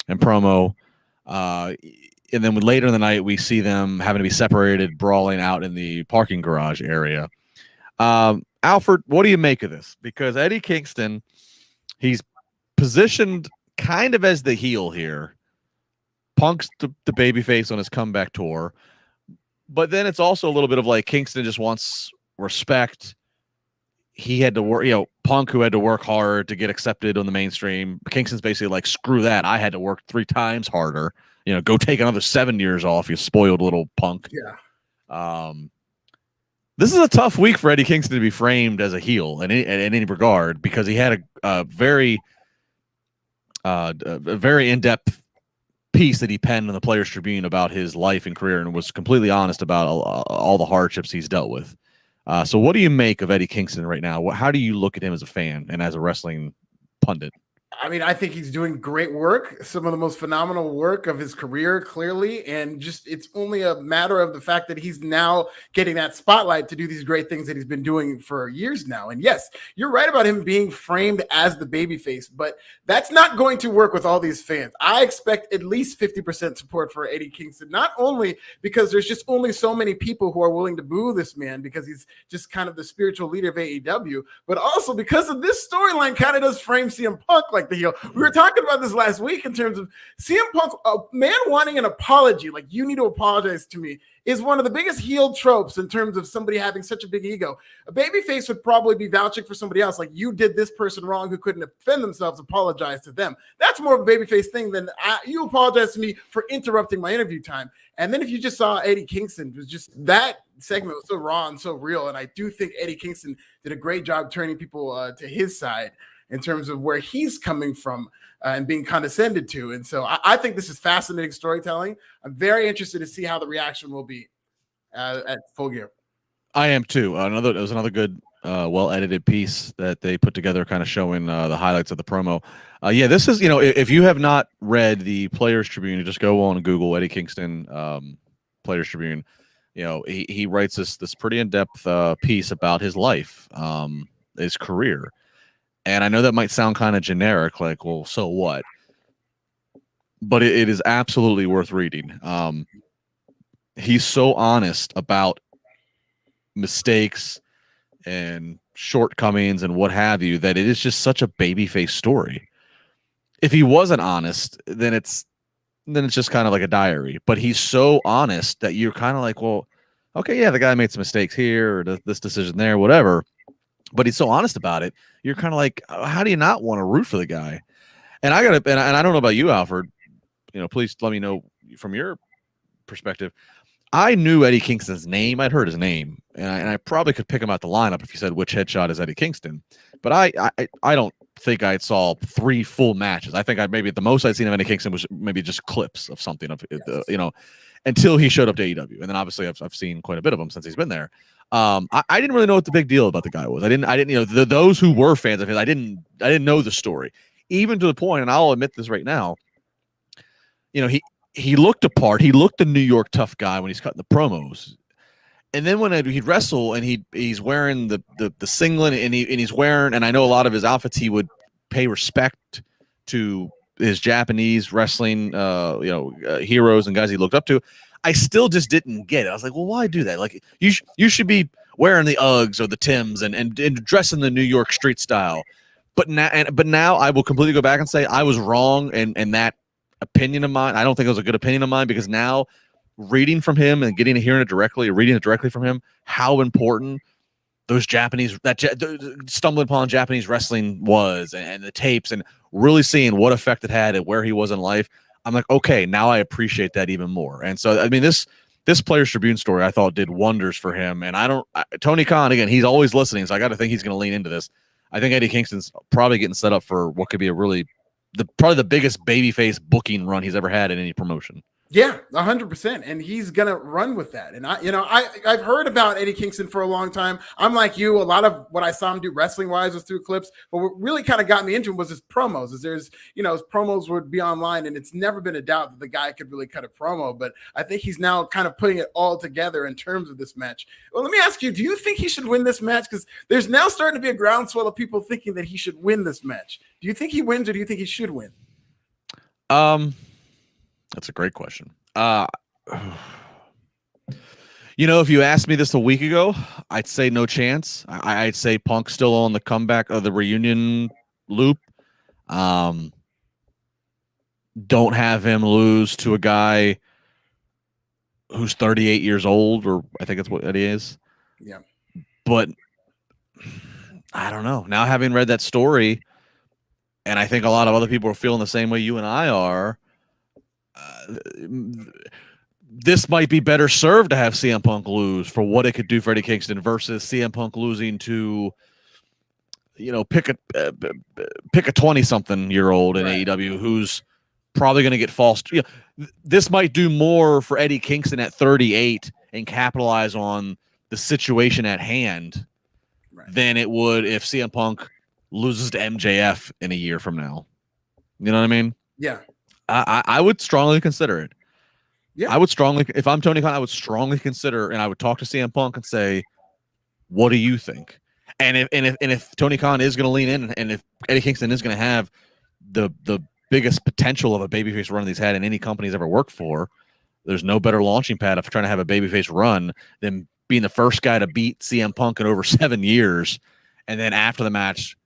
and promo. And then later in the night, we see them having to be separated, brawling out in the parking garage area. Alfred, what do you make of this? Because Eddie Kingston, he's positioned kind of as the heel here. Punk's the babyface on his comeback tour. But then it's also a little bit of like Kingston just wants respect. He had to work, you know, Punk, who had to work hard to get accepted on the mainstream. Kingston's basically like, screw that. I had to work 3 times harder. You know, go take another 7 years off, you spoiled little punk. Yeah. This is a tough week for Eddie Kingston to be framed as a heel in any regard, because he had a very in-depth piece that he penned in the Players Tribune about his life and career, and was completely honest about all the hardships he's dealt with. So what do you make of Eddie Kingston right now? How do you look at him as a fan and as a wrestling pundit? I mean, I think he's doing great work, some of the most phenomenal work of his career, clearly. And just it's only a matter of the fact that he's now getting that spotlight to do these great things that he's been doing for years now. And yes, you're right about him being framed as the babyface, but that's not going to work with all these fans. I expect at least 50% support for Eddie Kingston, not only because there's just only so many people who are willing to boo this man because he's just kind of the spiritual leader of AEW, but also because of this storyline kind of does frame CM Punk like the heel. We were talking about this last week in terms of CM Punk, a man wanting an apology, like you need to apologize to me, is one of the biggest heel tropes in terms of somebody having such a big ego. A babyface would probably be vouching for somebody else, like you did this person wrong who couldn't defend themselves, apologize to them. That's more of a babyface thing than you apologize to me for interrupting my interview time. And then if you just saw Eddie Kingston, it was just that segment was so raw and so real. And I do think Eddie Kingston did a great job turning people to his side in terms of where he's coming from and being condescended to. And so I think this is fascinating storytelling. I'm very interested to see how the reaction will be at Full Gear. I am too. It was another good, well-edited piece that they put together, kind of showing the highlights of the promo. Yeah, this is, you know, if you have not read the Players Tribune, you just go on Google Eddie Kingston Players Tribune. You know, he writes this pretty in-depth piece about his life, his career. And I know that might sound kind of generic, like, well, so what? But it is absolutely worth reading. He's so honest about mistakes and shortcomings and what have you that it is just such a babyface story. If he wasn't honest, then it's just kind of like a diary. But he's so honest that you're kind of like, well, okay, yeah, the guy made some mistakes here or this decision there, whatever. But he's so honest about it. You're kind of like, how do you not want to root for the guy? And I don't know about you, Alfred. You know, please let me know from your perspective. I knew Eddie Kingston's name. I'd heard his name, and I probably could pick him out the lineup if you said which headshot is Eddie Kingston. But I don't think I saw 3 full matches. I think maybe the most I'd seen of Eddie Kingston was maybe just clips of something of you know, until he showed up to AEW, and then obviously I've seen quite a bit of him since he's been there. I didn't really know what the big deal about the guy was. I didn't, you know, those who were fans of his, I didn't know the story, even to the point, and I'll admit this right now, you know, he looked apart. He looked the New York tough guy when he's cutting the promos. And then when he'd wrestle and he's wearing the singlet and he's wearing, and I know a lot of his outfits, he would pay respect to his Japanese wrestling, heroes and guys he looked up to, I still just didn't get it. I was like, well, why do that? Like, you should be wearing the Uggs or the Tims and dressing the New York street style. But now I will completely go back and say I was wrong in that opinion of mine. I don't think it was a good opinion of mine, because now reading from him and reading it directly from him, how important those stumbling upon Japanese wrestling was, and the tapes, and really seeing what effect it had and where he was in life. I'm like, okay, now I appreciate that even more. And so, I mean, this Players Tribune story, I thought, did wonders for him. And Tony Khan, again, he's always listening, so I got to think he's going to lean into this. I think Eddie Kingston's probably getting set up for what could be probably the biggest babyface booking run he's ever had in any promotion. Yeah, 100%, and he's gonna run with that. And I've heard about Eddie Kingston for a long time. I'm like you; a lot of what I saw him do wrestling wise was through clips. But what really kind of got me into him was his promos. His promos would be online, and it's never been a doubt that the guy could really cut a promo. But I think he's now kind of putting it all together in terms of this match. Well, let me ask you: do you think he should win this match? Because there's now starting to be a groundswell of people thinking that he should win this match. Do you think he wins, or do you think he should win? That's a great question. If you asked me this a week ago, I'd say no chance. I'd say Punk's still on the comeback of the reunion loop. Don't have him lose to a guy who's 38 years old, or I think that's what Eddie is. Yeah. But I don't know. Now, having read that story, and I think a lot of other people are feeling the same way you and I are, this might be better served to have CM Punk lose for what it could do for Eddie Kingston versus CM Punk losing to, pick a 20-something-year-old in AEW who's probably going to get false. This might do more for Eddie Kingston at 38 and capitalize on the situation at hand than it would if CM Punk loses to MJF in a year from now. You know what I mean? Yeah. I would strongly consider it. Yeah. If I'm Tony Khan, I would strongly consider, and I would talk to CM Punk and say, what do you think? And if Tony Khan is going to lean in, and if Eddie Kingston is going to have the biggest potential of a babyface run he's had in any company he's ever worked for, there's no better launching pad of trying to have a babyface run than being the first guy to beat CM Punk in over 7 years, and then after the match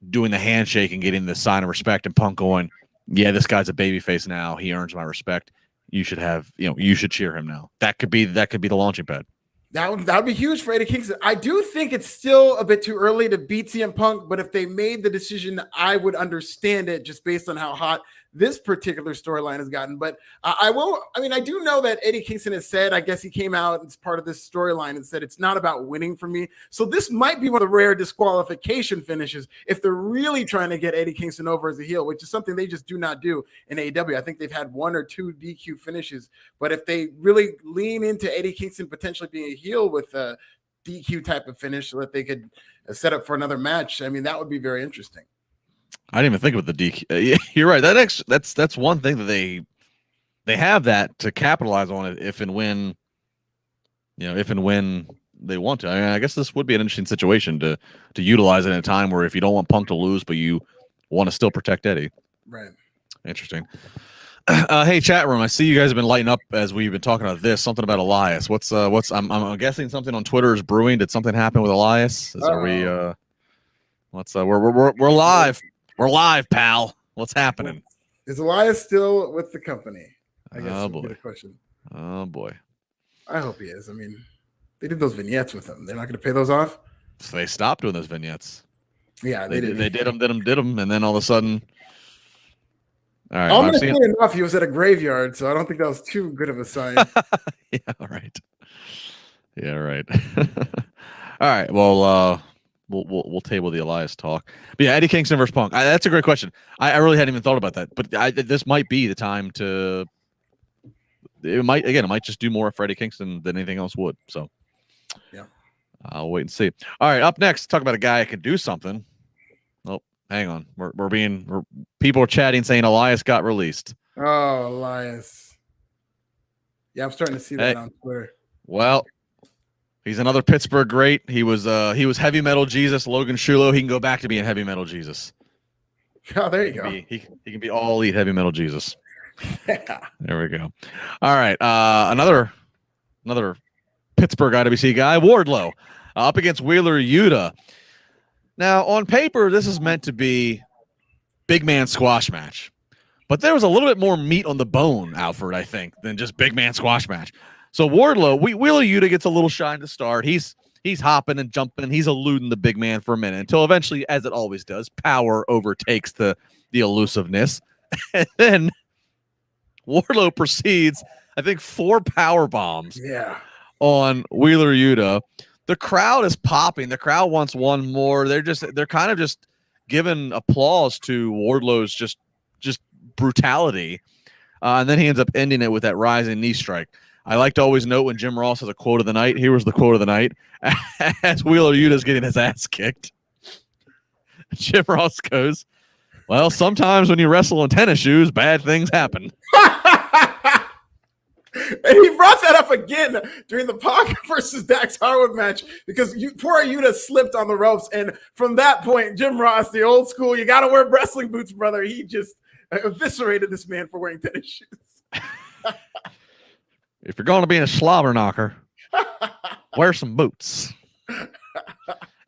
doing the handshake and getting the sign of respect, and Punk going, yeah, this guy's a babyface now. He earns my respect. You should cheer him now. That could be the launching pad. That would be huge for Eddie Kingston. I do think it's still a bit too early to beat CM Punk, but if they made the decision, I would understand it just based on how hot this particular storyline has gotten. But I do know that Eddie Kingston has said, I guess he came out as part of this storyline and said, it's not about winning for me. So this might be one of the rare disqualification finishes if they're really trying to get Eddie Kingston over as a heel, which is something they just do not do in AEW. I think they've had 1 or 2 DQ finishes, but if they really lean into Eddie Kingston potentially being a heel with a DQ type of finish so that they could set up for another match, I mean, that would be very interesting. I didn't even think about the DQ. You're right. That's one thing that they have that to capitalize on it if and when they want to. I mean, I guess this would be an interesting situation to utilize it in a time where if you don't want Punk to lose, but you want to still protect Eddie. Right. Interesting. Hey, chat room. I see you guys have been lighting up as we've been talking about this. Something about Elias. I'm guessing something on Twitter is brewing. Did something happen with Elias? We're live. We're live, pal. What's happening? Is Elias still with the company? I guess oh boy. Be the question. Oh boy. I hope he is. I mean, they did those vignettes with him. They're not going to pay those off. So they stopped doing those vignettes. Yeah, they did them, and then all of a sudden. All right. Almost good enough. He was at a graveyard, so I don't think that was too good of a sign. Yeah. Right. Yeah. Right. All right. Well. We'll table the Elias talk. But yeah, Eddie Kingston versus Punk. That's a great question. I really hadn't even thought about that. But this might be the time to. It might just do more for Eddie Kingston than anything else would. So yeah, I'll wait and see. All right, up next, talk about a guy that can do something. Oh, hang on. People are chatting saying Elias got released. Oh, Elias. Yeah, I'm starting to see that on Twitter. Well. He's another Pittsburgh great. He was Heavy Metal Jesus, Logan Shulo. He can go back to being Heavy Metal Jesus. Oh, there you go. He can be all elite heavy metal Jesus. Yeah. There we go. All right. Another Pittsburgh IWC guy, Wardlow, up against Wheeler Yuta. Now, on paper, this is meant to be big man squash match. But there was a little bit more meat on the bone, Alfred, I think, than just big man squash match. So Wardlow, Wheeler Yuta gets a little shine to start. He's hopping and jumping. He's eluding the big man for a minute until eventually, as it always does, power overtakes the elusiveness. And then Wardlow proceeds, I think, 4 power bombs on Wheeler Yuta. The crowd is popping. The crowd wants one more. They're kind of just giving applause to Wardlow's just brutality. And then he ends up ending it with that rising knee strike. I like to always note when Jim Ross has a quote of the night. Here was the quote of the night as Wheeler Yuta's getting his ass kicked. Jim Ross goes, "Well, sometimes when you wrestle in tennis shoes, bad things happen." And he brought that up again during the Pac versus Dax Harwood match because poor Yuta slipped on the ropes. And from that point, Jim Ross, the old school, you got to wear wrestling boots, brother. He just eviscerated this man for wearing tennis shoes. If you're going to be a slobber knocker, wear some boots.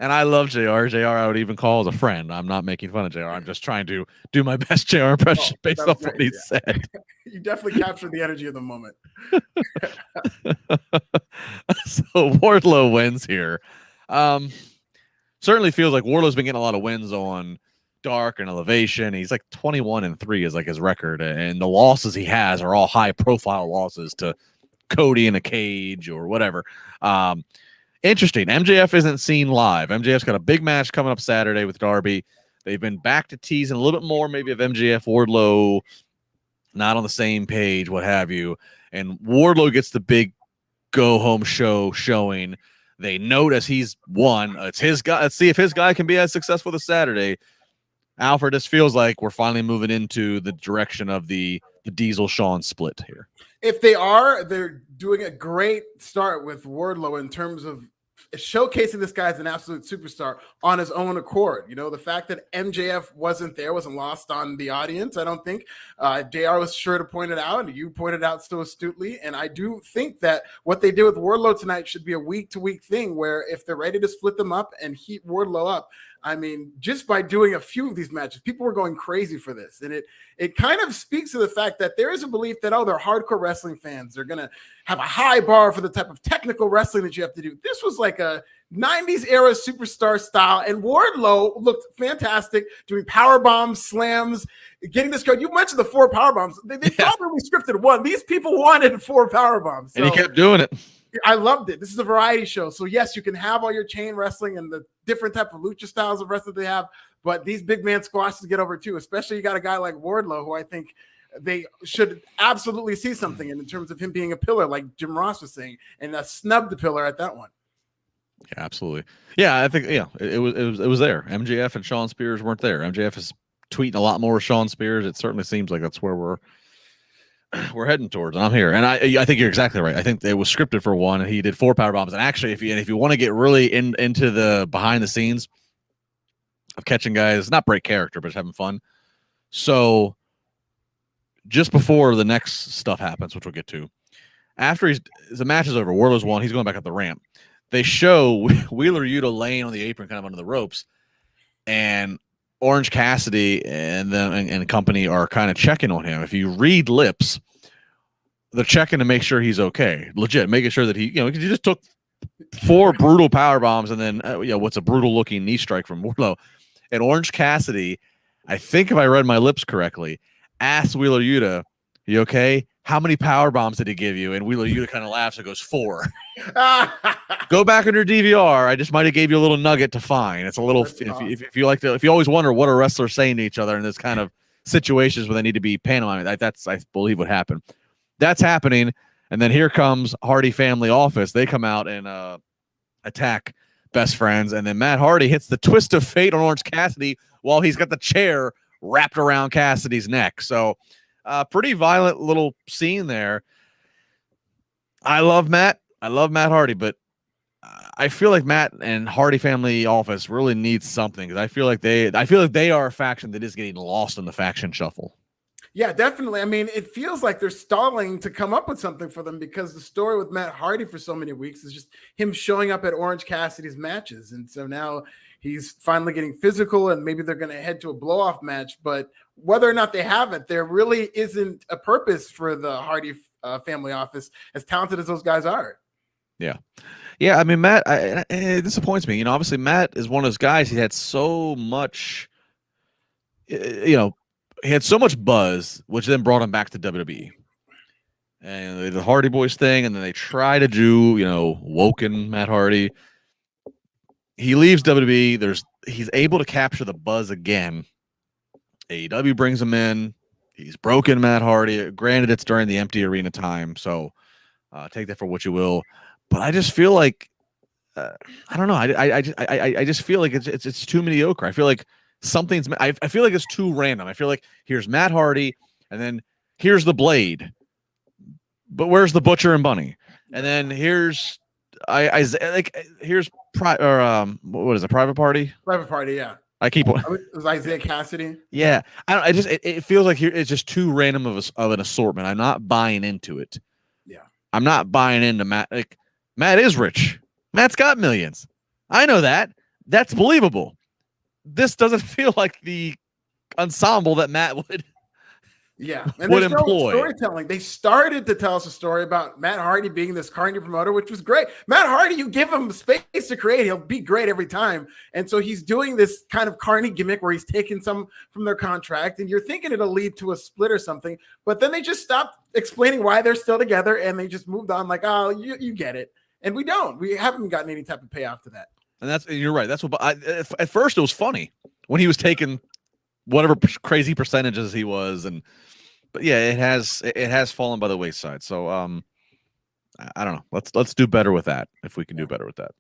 And I love JR. JR, I would even call as a friend. I'm not making fun of JR. I'm just trying to do my best JR impression based off what he said. You definitely captured the energy of the moment. So Wardlow wins here. Certainly feels like Wardlow's been getting a lot of wins on Dark and Elevation. He's like 21-3 is like his record. And the losses he has are all high profile losses to Cody in a cage or whatever. Interesting. MJF isn't seen live. MJF's got a big match coming up Saturday with Darby. They've been back to teasing a little bit more, maybe of MJF, Wardlow, not on the same page, what have you. And Wardlow gets the big go-home showing. They notice he's won. It's his guy. Let's see if his guy can be as successful this Saturday. Alfred, this feels like we're finally moving into the direction of the Diesel-Shawn split here. If they are, they're doing a great start with Wardlow in terms of showcasing this guy as an absolute superstar on his own accord. You know, the fact that MJF wasn't there wasn't lost on the audience, I don't think. JR was sure to point it out, and you pointed out so astutely. And I do think that what they did with Wardlow tonight should be a week-to-week thing where if they're ready to split them up and heat Wardlow up, I mean, just by doing a few of these matches, people were going crazy for this. And it kind of speaks to the fact that there is a belief that, oh, they're hardcore wrestling fans. They're going to have a high bar for the type of technical wrestling that you have to do. This was like a 90s era superstar style. And Wardlow looked fantastic, doing power bombs, slams, getting this crowd. You mentioned the 4 power bombs. They probably scripted one. These people wanted 4 power bombs. So, and he kept doing it. I loved it. This is a variety show. So yes, you can have all your chain wrestling and the different type of lucha styles of wrestling they have, but these big man squashes get over too, especially you got a guy like Wardlow, who I think they should absolutely see something in terms of him being a pillar, like Jim Ross was saying, and snub the pillar at that one. Yeah, absolutely. Yeah, I think it was there. MJF and Shawn Spears weren't there. MJF is tweeting a lot more with Shawn Spears. It certainly seems like that's where we're heading towards, and I'm here. And I think you're exactly right. I think it was scripted for one, and he did 4 power bombs. And actually, if you want to get really into the behind the scenes of catching guys, not break character, but just having fun. So just before the next stuff happens, which we'll get to, after the match is over, Wardlow's won. He's going back up the ramp. They show Wheeler Yuta laying on the apron, kind of under the ropes, and Orange Cassidy and company are kind of checking on him. If you read lips, they're checking to make sure he's okay. Legit, making sure that he just took 4 brutal power bombs and then what's a brutal looking knee strike from Wardlow. And Orange Cassidy, I think if I read my lips correctly, asked Wheeler Yuta, "You okay? How many power bombs did he give you?" And Wheeler Yuta kind of laughs and goes, 4. Go back on your DVR. I just might have gave you a little nugget to find. It's a little if you like to, if you always wonder what a wrestler's saying to each other in this kind of situations where they need to be pantomiming. That's I believe what happened. That's happening, and then here comes Hardy Family Office. They come out and attack Best Friends, and then Matt Hardy hits the twist of fate on Orange Cassidy while he's got the chair wrapped around Cassidy's neck. So pretty violent little scene there. I love Matt Hardy, but I feel like Matt and Hardy family office really needs something, because I feel like they are a faction that is getting lost in the faction shuffle. Yeah, definitely. I mean, it feels like they're stalling to come up with something for them, because the story with Matt Hardy for so many weeks is just him showing up at Orange Cassidy's matches. And so now he's finally getting physical, and maybe they're going to head to a blow-off match. But whether or not they have it, there really isn't a purpose for the Hardy family office, as talented as those guys are. Yeah. Yeah, I mean, Matt, it disappoints me. Obviously Matt is one of those guys. He had so much, he had so much buzz, which then brought him back to WWE. And they did the Hardy Boys thing, and then they try to do, Woken Matt Hardy. He leaves WWE. He's able to capture the buzz again. AEW brings him in. He's broken Matt Hardy. Granted, it's during the empty arena time, so take that for what you will. But I just feel like I don't know. I just feel like it's too mediocre. I feel like I feel like it's too random. I feel like here's Matt Hardy, and then here's the Blade, but where's the Butcher and Bunny? And then here's what is it? Private Party? Private Party, yeah. I keep on. It was Isaiah Cassidy. Yeah, it feels like it's just too random of an assortment. I'm not buying into it. Yeah, I'm not buying into Matt. Like, Matt is rich. Matt's got millions. I know that. That's believable. This doesn't feel like the ensemble that Matt would. Yeah, and would there's employ. No storytelling. They started to tell us a story about Matt Hardy being this carny promoter, which was great. Matt Hardy, you give him space to create, he'll be great every time. And so he's doing this kind of carny gimmick where he's taking some from their contract, and you're thinking it'll lead to a split or something. But then they just stopped explaining why they're still together, and they just moved on like, oh, you get it. And we don't. We haven't gotten any type of payoff to that. And you're right. That's what at first it was funny when he was taking whatever crazy percentages he was, but yeah, it has fallen by the wayside. So I don't know. Let's do better with that, if we can do better with that.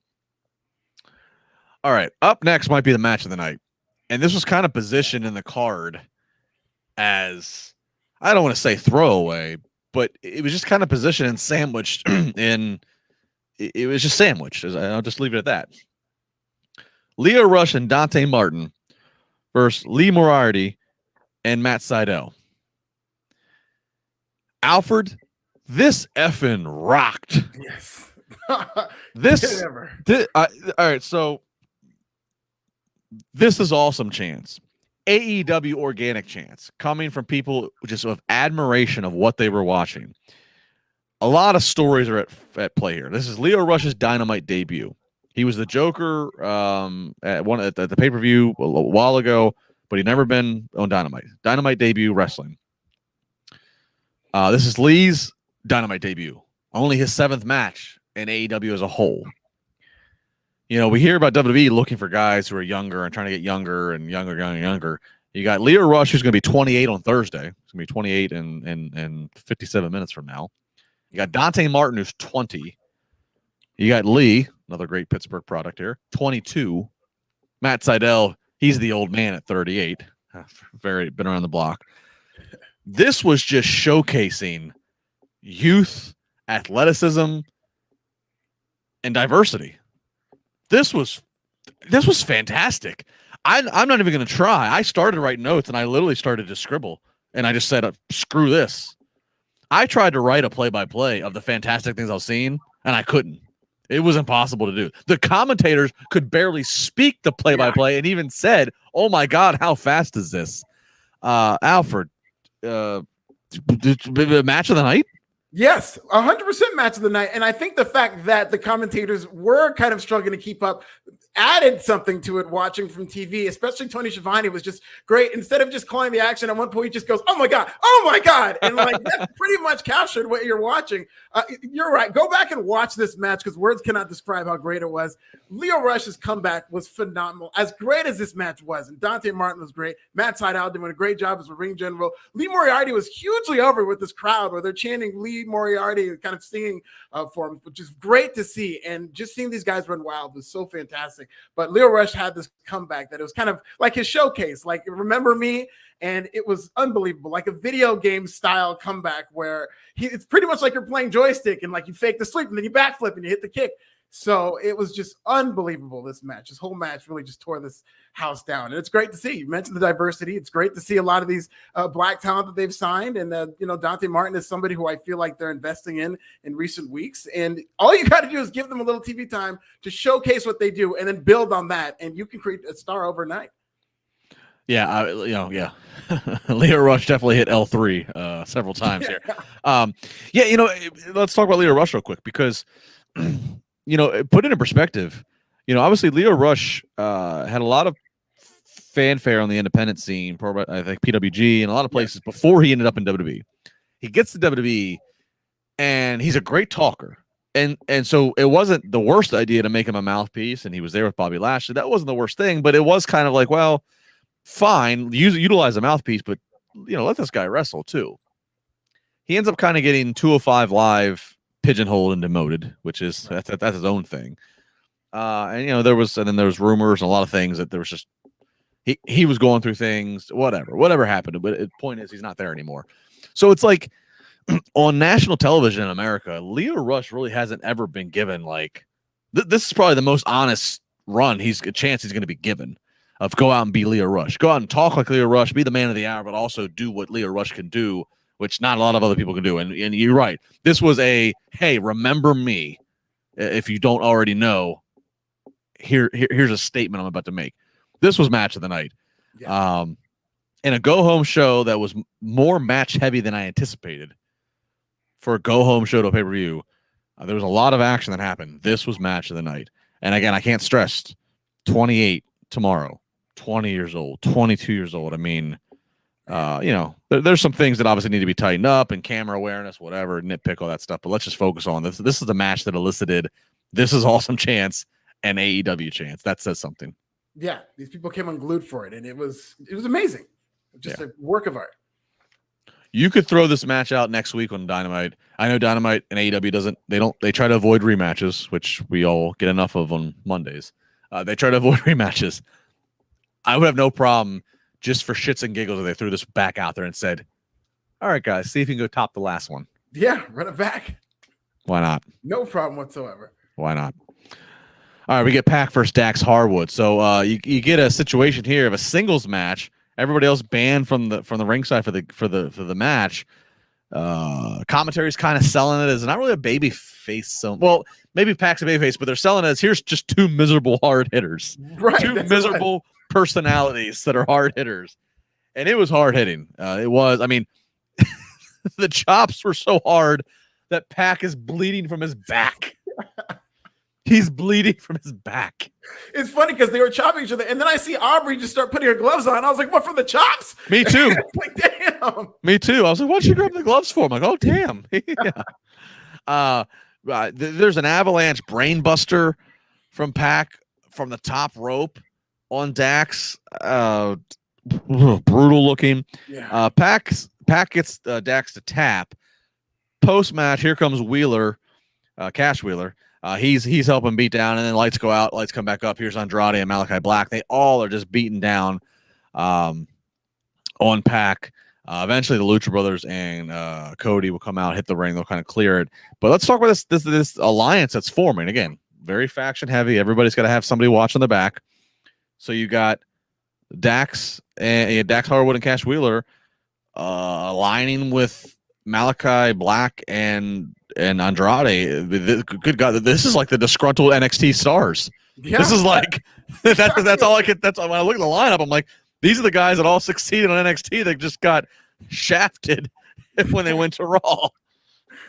All right, up next might be the match of the night, and this was kind of positioned in the card as, I don't want to say throwaway, but it was just kind of positioned and sandwiched in. It was just sandwiched. I'll just leave it at that. Lio Rush and Dante Martin versus Lee Moriarty and Matt Sydal. Alfred, this effing rocked. Yes. All right, so this is awesome chance. AEW organic chance coming from people just of admiration of what they were watching. A lot of stories are at play here. This is Lio Rush's Dynamite debut. He was the Joker at the pay-per-view a while ago, but he'd never been on Dynamite. Dynamite debut wrestling. This is Lee's Dynamite debut. Only his 7th match in AEW as a whole. We hear about WWE looking for guys who are younger and trying to get younger and younger. You got Lio Rush, who's going to be 28 on Thursday. He's going to be 28 in 57 minutes from now. You got Dante Martin, who's 20. You got Lee, another great Pittsburgh product here, 22. Matt Sydal, he's the old man at 38. Very been around the block. This was just showcasing youth, athleticism, and diversity. This was fantastic. I'm not even going to try. I started to write notes, and I literally started to scribble, and I just said, screw this. I tried to write a play-by-play of the fantastic things I was seeing, and I couldn't. It was impossible to do. The commentators could barely speak the play-by-play and even said, oh, my God, how fast is this? Alfred, match of the night? Yes, 100% match of the night. And I think the fact that the commentators were kind of struggling to keep up added something to it watching from TV, especially Tony Schiavone was just great. Instead of just calling the action, at one point he just goes, oh my God. And like that pretty much captured what you're watching. You're right. Go back and watch this match because words cannot describe how great it was. Lio Rush's comeback was phenomenal. As great as this match was, and Dante Martin was great. Matt Sydal doing a great job as a ring general. Lee Moriarty was hugely over with this crowd where they're chanting Lee Moriarty, kind of singing for him, which is great to see. And just seeing these guys run wild was so fantastic. But Lio Rush had this comeback that it was kind of like his showcase, like Remember Me, and it was unbelievable, like a video game style comeback where it's pretty much like you're playing joystick and like you fake the sweep and then you backflip and you hit the kick. So it was just unbelievable, this match. This whole match really just tore this house down. And it's great to see. You mentioned the diversity. It's great to see a lot of these black talent that they've signed. And, Dante Martin is somebody who I feel like they're investing in recent weeks. And all you got to do is give them a little TV time to showcase what they do and then build on that. And you can create a star overnight. Yeah, Leo Rush definitely hit L3 several times here. Let's talk about Leo Rush real quick because, put it in perspective, obviously Leo Rush had a lot of fanfare on the independent scene, I think PWG and a lot of places before he ended up in WWE. He gets to WWE and he's a great talker. And so it wasn't the worst idea to make him a mouthpiece, and he was there with Bobby Lashley. That wasn't the worst thing, but it was kind of like, well, fine, utilize a mouthpiece, but let this guy wrestle too. He ends up kind of getting 205 Live pigeonholed and demoted, which is that's his own thing. There was rumors and a lot of things that there was just he was going through things, whatever happened. But the point is, he's not there anymore. So it's like on national television in America, Leo Rush really hasn't ever been given like this is probably the most honest run he's going to be given. Of go out and be Leo Rush. Go out and talk like Leo Rush, be the man of the hour, but also do what Leo Rush can do, which not a lot of other people can do. And you're right. This was hey, remember me. If you don't already know, here's a statement I'm about to make. This was match of the night. Yeah. In a go-home show that was more match-heavy than I anticipated for a go-home show to a pay-per-view, there was a lot of action that happened. This was match of the night. And again, I can't stress 28 tomorrow. 20 years old, 22 years old. I mean, there's some things that obviously need to be tightened up and camera awareness, whatever, nitpick, all that stuff. But let's just focus on this. This is the match that elicited This Is Awesome chance and AEW chance. That says something. Yeah, these people came unglued for it, and it was amazing. Just a work of art. You could throw this match out next week on Dynamite. I know Dynamite and AEW they try to avoid rematches, which we all get enough of on Mondays. They try to avoid rematches. I would have no problem just for shits and giggles if they threw this back out there and said, all right, guys, see if you can go top the last one. Yeah, run it back. Why not? No problem whatsoever. Why not? All right, we get Pac versus Dax Harwood. So you get a situation here of a singles match. Everybody else banned from the ringside for the match. Commentary's kind of selling it as not really a baby face. So, well, maybe Pac's a baby face, but they're selling it as here's just two miserable hard hitters. Right. Two miserable personalities that are hard hitters. And it was hard hitting. It was, I mean, the chops were so hard that Pac is bleeding from his back. He's bleeding from his back. It's funny because they were chopping each other, and then I see Aubrey just start putting her gloves on. I was like, "What, from the chops?" Me too. Like, damn. Me too. I was like, "What'd she grab the gloves for?" I'm like, "Oh, damn." Yeah. There's an avalanche brainbuster from Pac from the top rope on Dax. Brutal looking. Yeah. Pac gets Dax to tap. Post match, here comes Wheeler, Cash Wheeler. He's helping beat down, and then lights go out, lights come back up. Here's Andrade and Malachi Black. They all are just beaten down on Pac. Eventually, the Lucha Brothers and Cody will come out, hit the ring. They'll kind of clear it. But let's talk about this alliance that's forming. Again, very faction heavy. Everybody's got to have somebody watching the back. So you got Dax Harwood and Cash Wheeler aligning with Malachi Black and Andrade. Good God, this is like the disgruntled NXT stars. Yeah. This is like that's all I could. That's when I look at the lineup, I'm like, these are the guys that all succeeded on NXT that just got shafted when they went to Raw.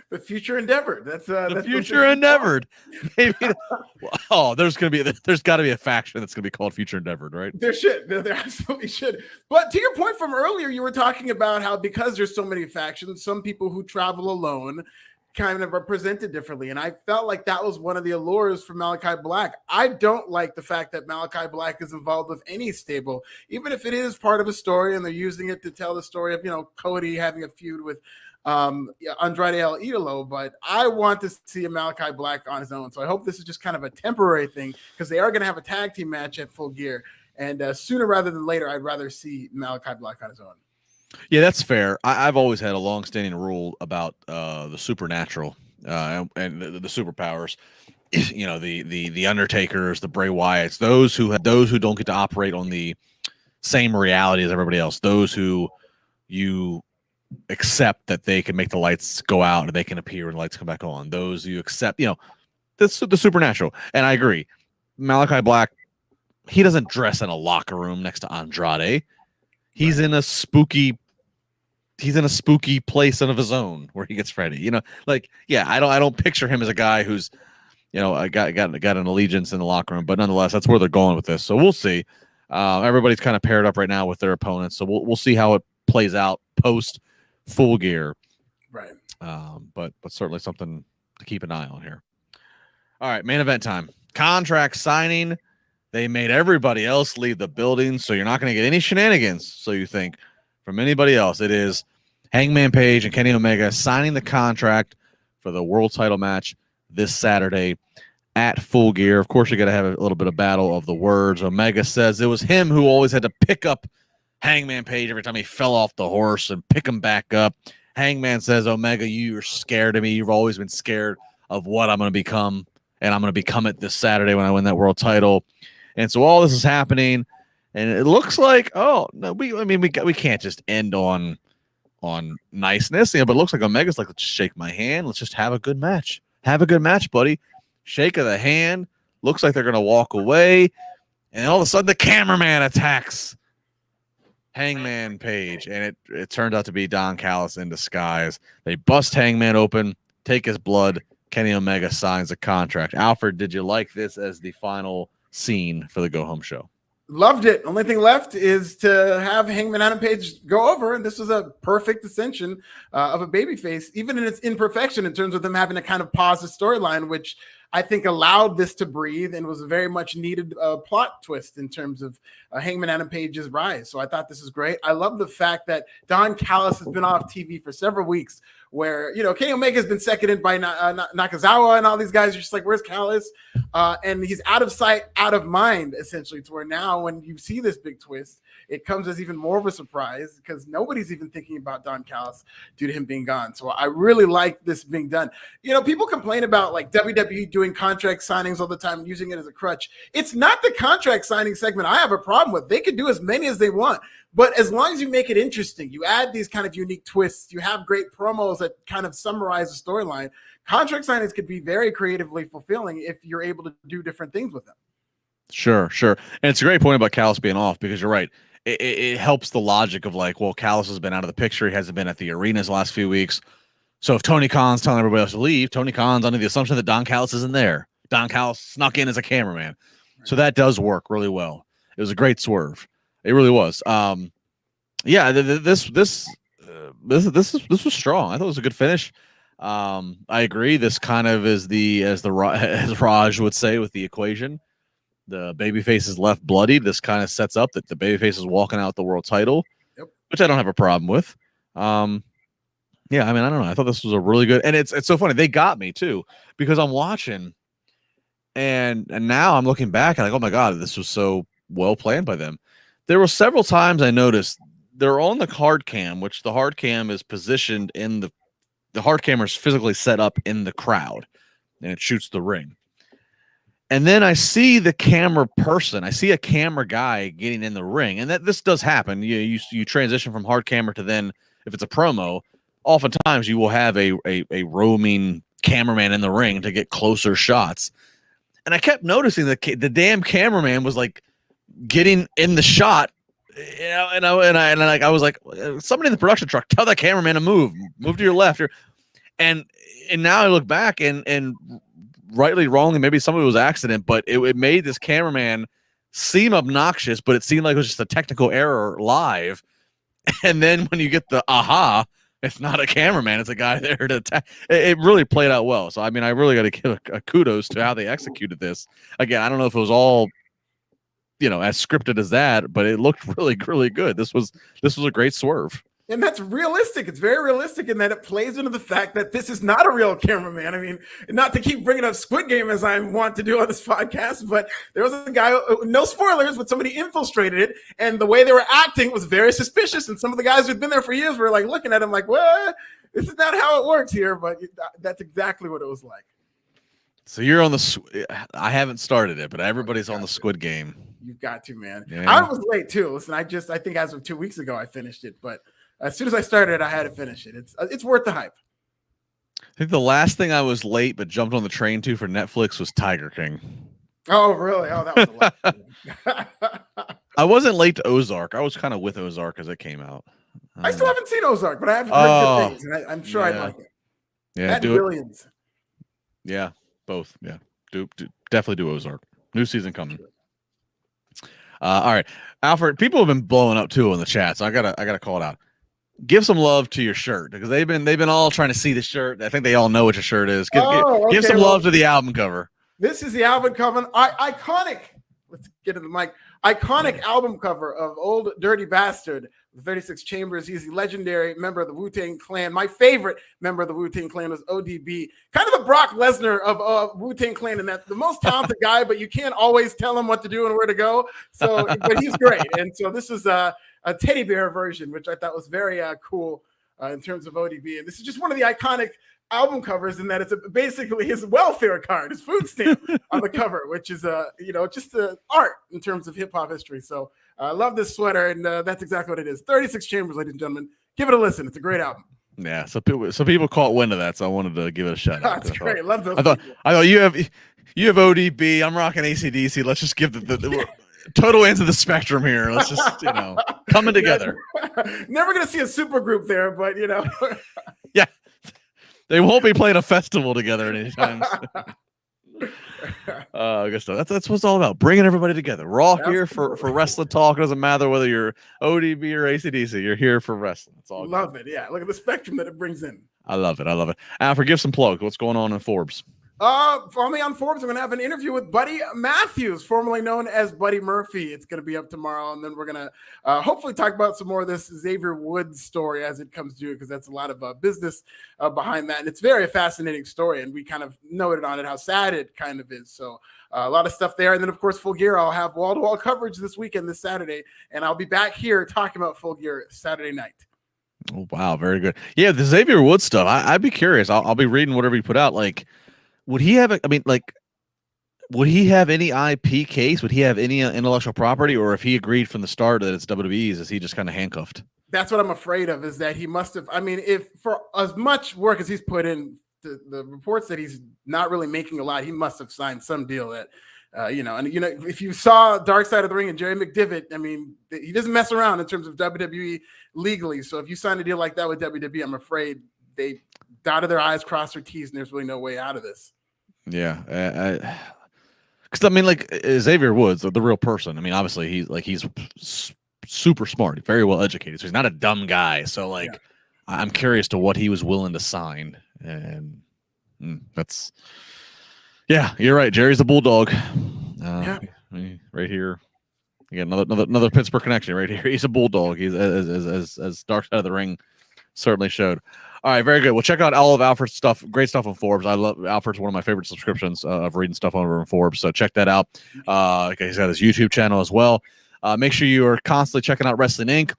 The future endeavored. That's the future endeavored. Maybe. There's got to be a faction that's gonna be called Future Endeavored, right? There should. There absolutely should. But to your point from earlier, you were talking about how because there's so many factions, some people who travel alone kind of represented differently. And I felt like that was one of the allures for Malachi Black. I don't like the fact that Malachi Black is involved with any stable, even if it is part of a story and they're using it to tell the story of, Cody having a feud with Andrade El Idolo, but I want to see a Malachi Black on his own. So I hope this is just kind of a temporary thing because they are going to have a tag team match at Full Gear. And sooner rather than later, I'd rather see Malachi Black on his own. Yeah, that's fair. I've always had a long-standing rule about the supernatural and the superpowers. you know, the Undertakers, the Bray Wyatts, those who don't get to operate on the same reality as everybody else, those who you accept that they can make the lights go out and they can appear and the lights come back on. Those you accept, you know, that's the supernatural. And I agree. Malachi Black, he doesn't dress in a locker room next to Andrade. He's in a spooky place of his own where he gets ready. You know, like, yeah, I don't picture him as a guy who's, you know, got an allegiance in the locker room, but nonetheless, that's where they're going with this. So we'll see. Everybody's kind of paired up right now with their opponents, so we'll see how it plays out post Full Gear. Right. But certainly something to keep an eye on here. All right, main event time. Contract signing. They made everybody else leave the building, so you're not going to get any shenanigans, so you think, from anybody else. It is Hangman Page and Kenny Omega signing the contract for the world title match this Saturday at Full Gear. Of course, you're going to have a little bit of battle of the words. Omega says it was him who always had to pick up Hangman Page every time he fell off the horse and pick him back up. Hangman says, Omega, you're scared of me. You've always been scared of what I'm going to become, and I'm going to become it this Saturday when I win that world title. And so all this is happening, and it looks like, oh, no, we can't just end on niceness, you know, but it looks like Omega's like, let's just shake my hand. Let's just have a good match. Have a good match, buddy. Shake of the hand. Looks like they're going to walk away, and all of a sudden the cameraman attacks Hangman Page, and it turned out to be Don Callis in disguise. They bust Hangman open, take his blood. Kenny Omega signs a contract. Alfred, did you like this as the final scene for the Go Home show? Loved it. Only thing left is to have Hangman Adam Page go over, and this was a perfect ascension of a babyface, even in its imperfection in terms of them having to kind of pause the storyline, which I think allowed this to breathe and was a very much needed plot twist in terms of Hangman Adam Page's rise. So I thought this is great. I love the fact that Don Callis has been off TV for several weeks, where, you know, Kenny Omega has been seconded by Nakazawa and all these guys are just like, where's Callis? And he's out of sight, out of mind, essentially, to where now when you see this big twist, it comes as even more of a surprise because nobody's even thinking about Don Callis due to him being gone. So I really like this being done. You know, people complain about like WWE doing contract signings all the time and using it as a crutch. It's not the contract signing segment I have a problem with. They can do as many as they want. But as long as you make it interesting, you add these kind of unique twists, you have great promos that kind of summarize the storyline. Contract signings could be very creatively fulfilling if you're able to do different things with them. Sure. And it's a great point about Callis being off, because you're right. It helps the logic of like, well, Callis has been out of the picture. He hasn't been at the arenas the last few weeks. So if Tony Khan's telling everybody else to leave, Tony Khan's under the assumption that Don Callis isn't there. Don Callis snuck in as a cameraman. So that does work really well. It was a great swerve. It really was. Yeah, this was strong. I thought it was a good finish. I agree. This kind of is as Raj would say with the equation. The babyface is left bloodied. This kind of sets up that the babyface is walking out the world title, which I don't have a problem with. Yeah, I mean, I don't know. I thought this was a really good, and it's so funny. They got me too, because I'm watching, and now I'm looking back and like, oh my god, this was so well planned by them. There were several times I noticed they're on the hard cam, which the hard cam is positioned in the hard camera is physically set up in the crowd, and it shoots the ring. And then I see the camera person. I see a camera guy getting in the ring, and that this does happen. You transition from hard camera to then, if it's a promo, oftentimes you will have a roaming cameraman in the ring to get closer shots. And I kept noticing that the damn cameraman was like getting in the shot, you know, and I was like, somebody in the production truck, tell that cameraman to move to your left. And now I look back and rightly, wrongly, maybe some of it was accident, but it made this cameraman seem obnoxious, but it seemed like it was just a technical error live. And then when you get the aha, it's not a cameraman, it's a guy there to attack. It really played out well. So I mean, I really got to give a kudos to how they executed this. Again, I don't know if it was all, you know, as scripted as that, but it looked really, really good. This was a great swerve. And that's realistic. It's very realistic in that it plays into the fact that this is not a real cameraman. I mean, not to keep bringing up Squid Game as I want to do on this podcast, but there was a guy, no spoilers, but somebody infiltrated it, and the way they were acting was very suspicious. And some of the guys who'd been there for years were like looking at him like, "What? This is not how it works here." But that's exactly what it was like. So you're on I haven't started it, but everybody's on the Squid Game. You've got to, man. Yeah. I was late too. Listen, I think as of 2 weeks ago, I finished it. But as soon as I started it, I had to finish it. It's worth the hype. I think the last thing I was late but jumped on the train to for Netflix was Tiger King. Oh, really? Oh, that was a lot. I wasn't late to Ozark. I was kind of with Ozark as it came out. I still haven't seen Ozark, but I have heard good things, and I'm sure I'd like it. Yeah, do Billions. Yeah, both. Yeah, definitely do Ozark. New season coming. All right, Alfred. People have been blowing up too in the chat, so I gotta call it out. Give some love to your shirt because they've been all trying to see the shirt. I think they all know what your shirt is. Give some love to the album cover. This is the album cover. Iconic. Let's get to the mic. Iconic album cover of Old Dirty Bastard, 36 Chambers. He's a legendary member of the Wu-Tang Clan. My favorite member of the Wu-Tang Clan was ODB. Kind of the Brock Lesnar of Wu-Tang Clan, and that's the most talented guy, but you can't always tell him what to do and where to go. So, but he's great. And so this is a teddy bear version, which I thought was very cool in terms of ODB. And this is just one of the iconic album covers in that it's basically his welfare card, his food stamp on the cover, which is just art in terms of hip hop history. So I love this sweater, and that's exactly what it is. 36 Chambers, ladies and gentlemen. Give it a listen. It's a great album. Yeah, so people caught wind of that, so I wanted to give it a shout out. That's great. Love those. I thought you have ODB. I'm rocking AC/DC. Let's just give the total ends of the spectrum here. Let's just coming together. Never gonna see a super group there, but yeah. They won't be playing a festival together anytime soon. I guess that's what it's all about. Bringing everybody together. We're all here for wrestling talk. It doesn't matter whether you're ODB or AC/DC. You're here for wrestling. It's all love it. Yeah, look at the spectrum that it brings in. I love it. Alfred, give some plugs. What's going on in Forbes? Follow me on Forbes. I'm going to have an interview with Buddy Matthews, formerly known as Buddy Murphy. It's going to be up tomorrow, and then we're going to hopefully talk about some more of this Xavier Woods story as it comes due, because that's a lot of business behind that, and it's very fascinating story, and we kind of noted on it how sad it kind of is. So a lot of stuff there, and then of course Full Gear. I'll have wall-to-wall coverage this weekend, this Saturday, and I'll be back here talking about Full Gear Saturday night. Oh wow, very good. Yeah, the Xavier Woods stuff. I'd be curious. I'll be reading whatever you put out. Like, would he have? Would he have any IP case? Would he have any intellectual property, or if he agreed from the start that it's WWE's, is he just kind of handcuffed? That's what I'm afraid of. Is that he must have? I mean, if for as much work as he's put in, the reports that he's not really making a lot, he must have signed some deal that. If you saw Dark Side of the Ring and Jerry McDivitt, I mean, he doesn't mess around in terms of WWE legally. So if you sign a deal like that with WWE, I'm afraid they dotted their I's, crossed their T's, and there's really no way out of this. Yeah, because I mean, like Xavier Woods, the real person. I mean, obviously he's super smart, very well educated, so he's not a dumb guy. So I'm curious to what he was willing to sign, and that's. Yeah, you're right. Jerry's the bulldog. Right here. Again, another Pittsburgh connection right here. He's a bulldog. He's as Dark Side of the Ring certainly showed. All right, very good. Well, check out all of Alfred's stuff. Great stuff on Forbes. I love Alfred's one of my favorite subscriptions of reading stuff over on Forbes. So check that out. He's got his YouTube channel as well. Make sure you are constantly checking out Wrestling Inc.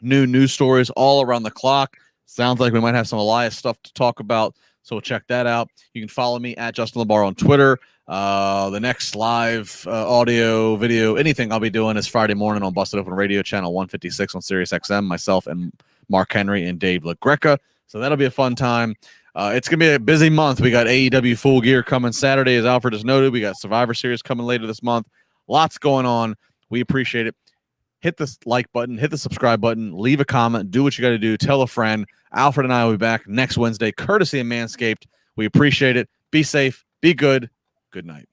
New news stories all around the clock. Sounds like we might have some Elias stuff to talk about. So check that out. You can follow me at Justin LaBar on Twitter. The next live audio, video, anything I'll be doing is Friday morning on Busted Open Radio, channel 156 on Sirius XM. Myself and Mark Henry and Dave LaGreca. So that'll be a fun time. It's going to be a busy month. We got AEW Full Gear coming Saturday, as Alfred has noted. We got Survivor Series coming later this month. Lots going on. We appreciate it. Hit the like button, hit the subscribe button, leave a comment, do what you got to do, tell a friend. Alfred and I will be back next Wednesday, courtesy of Manscaped. We appreciate it. Be safe, be good. Good night.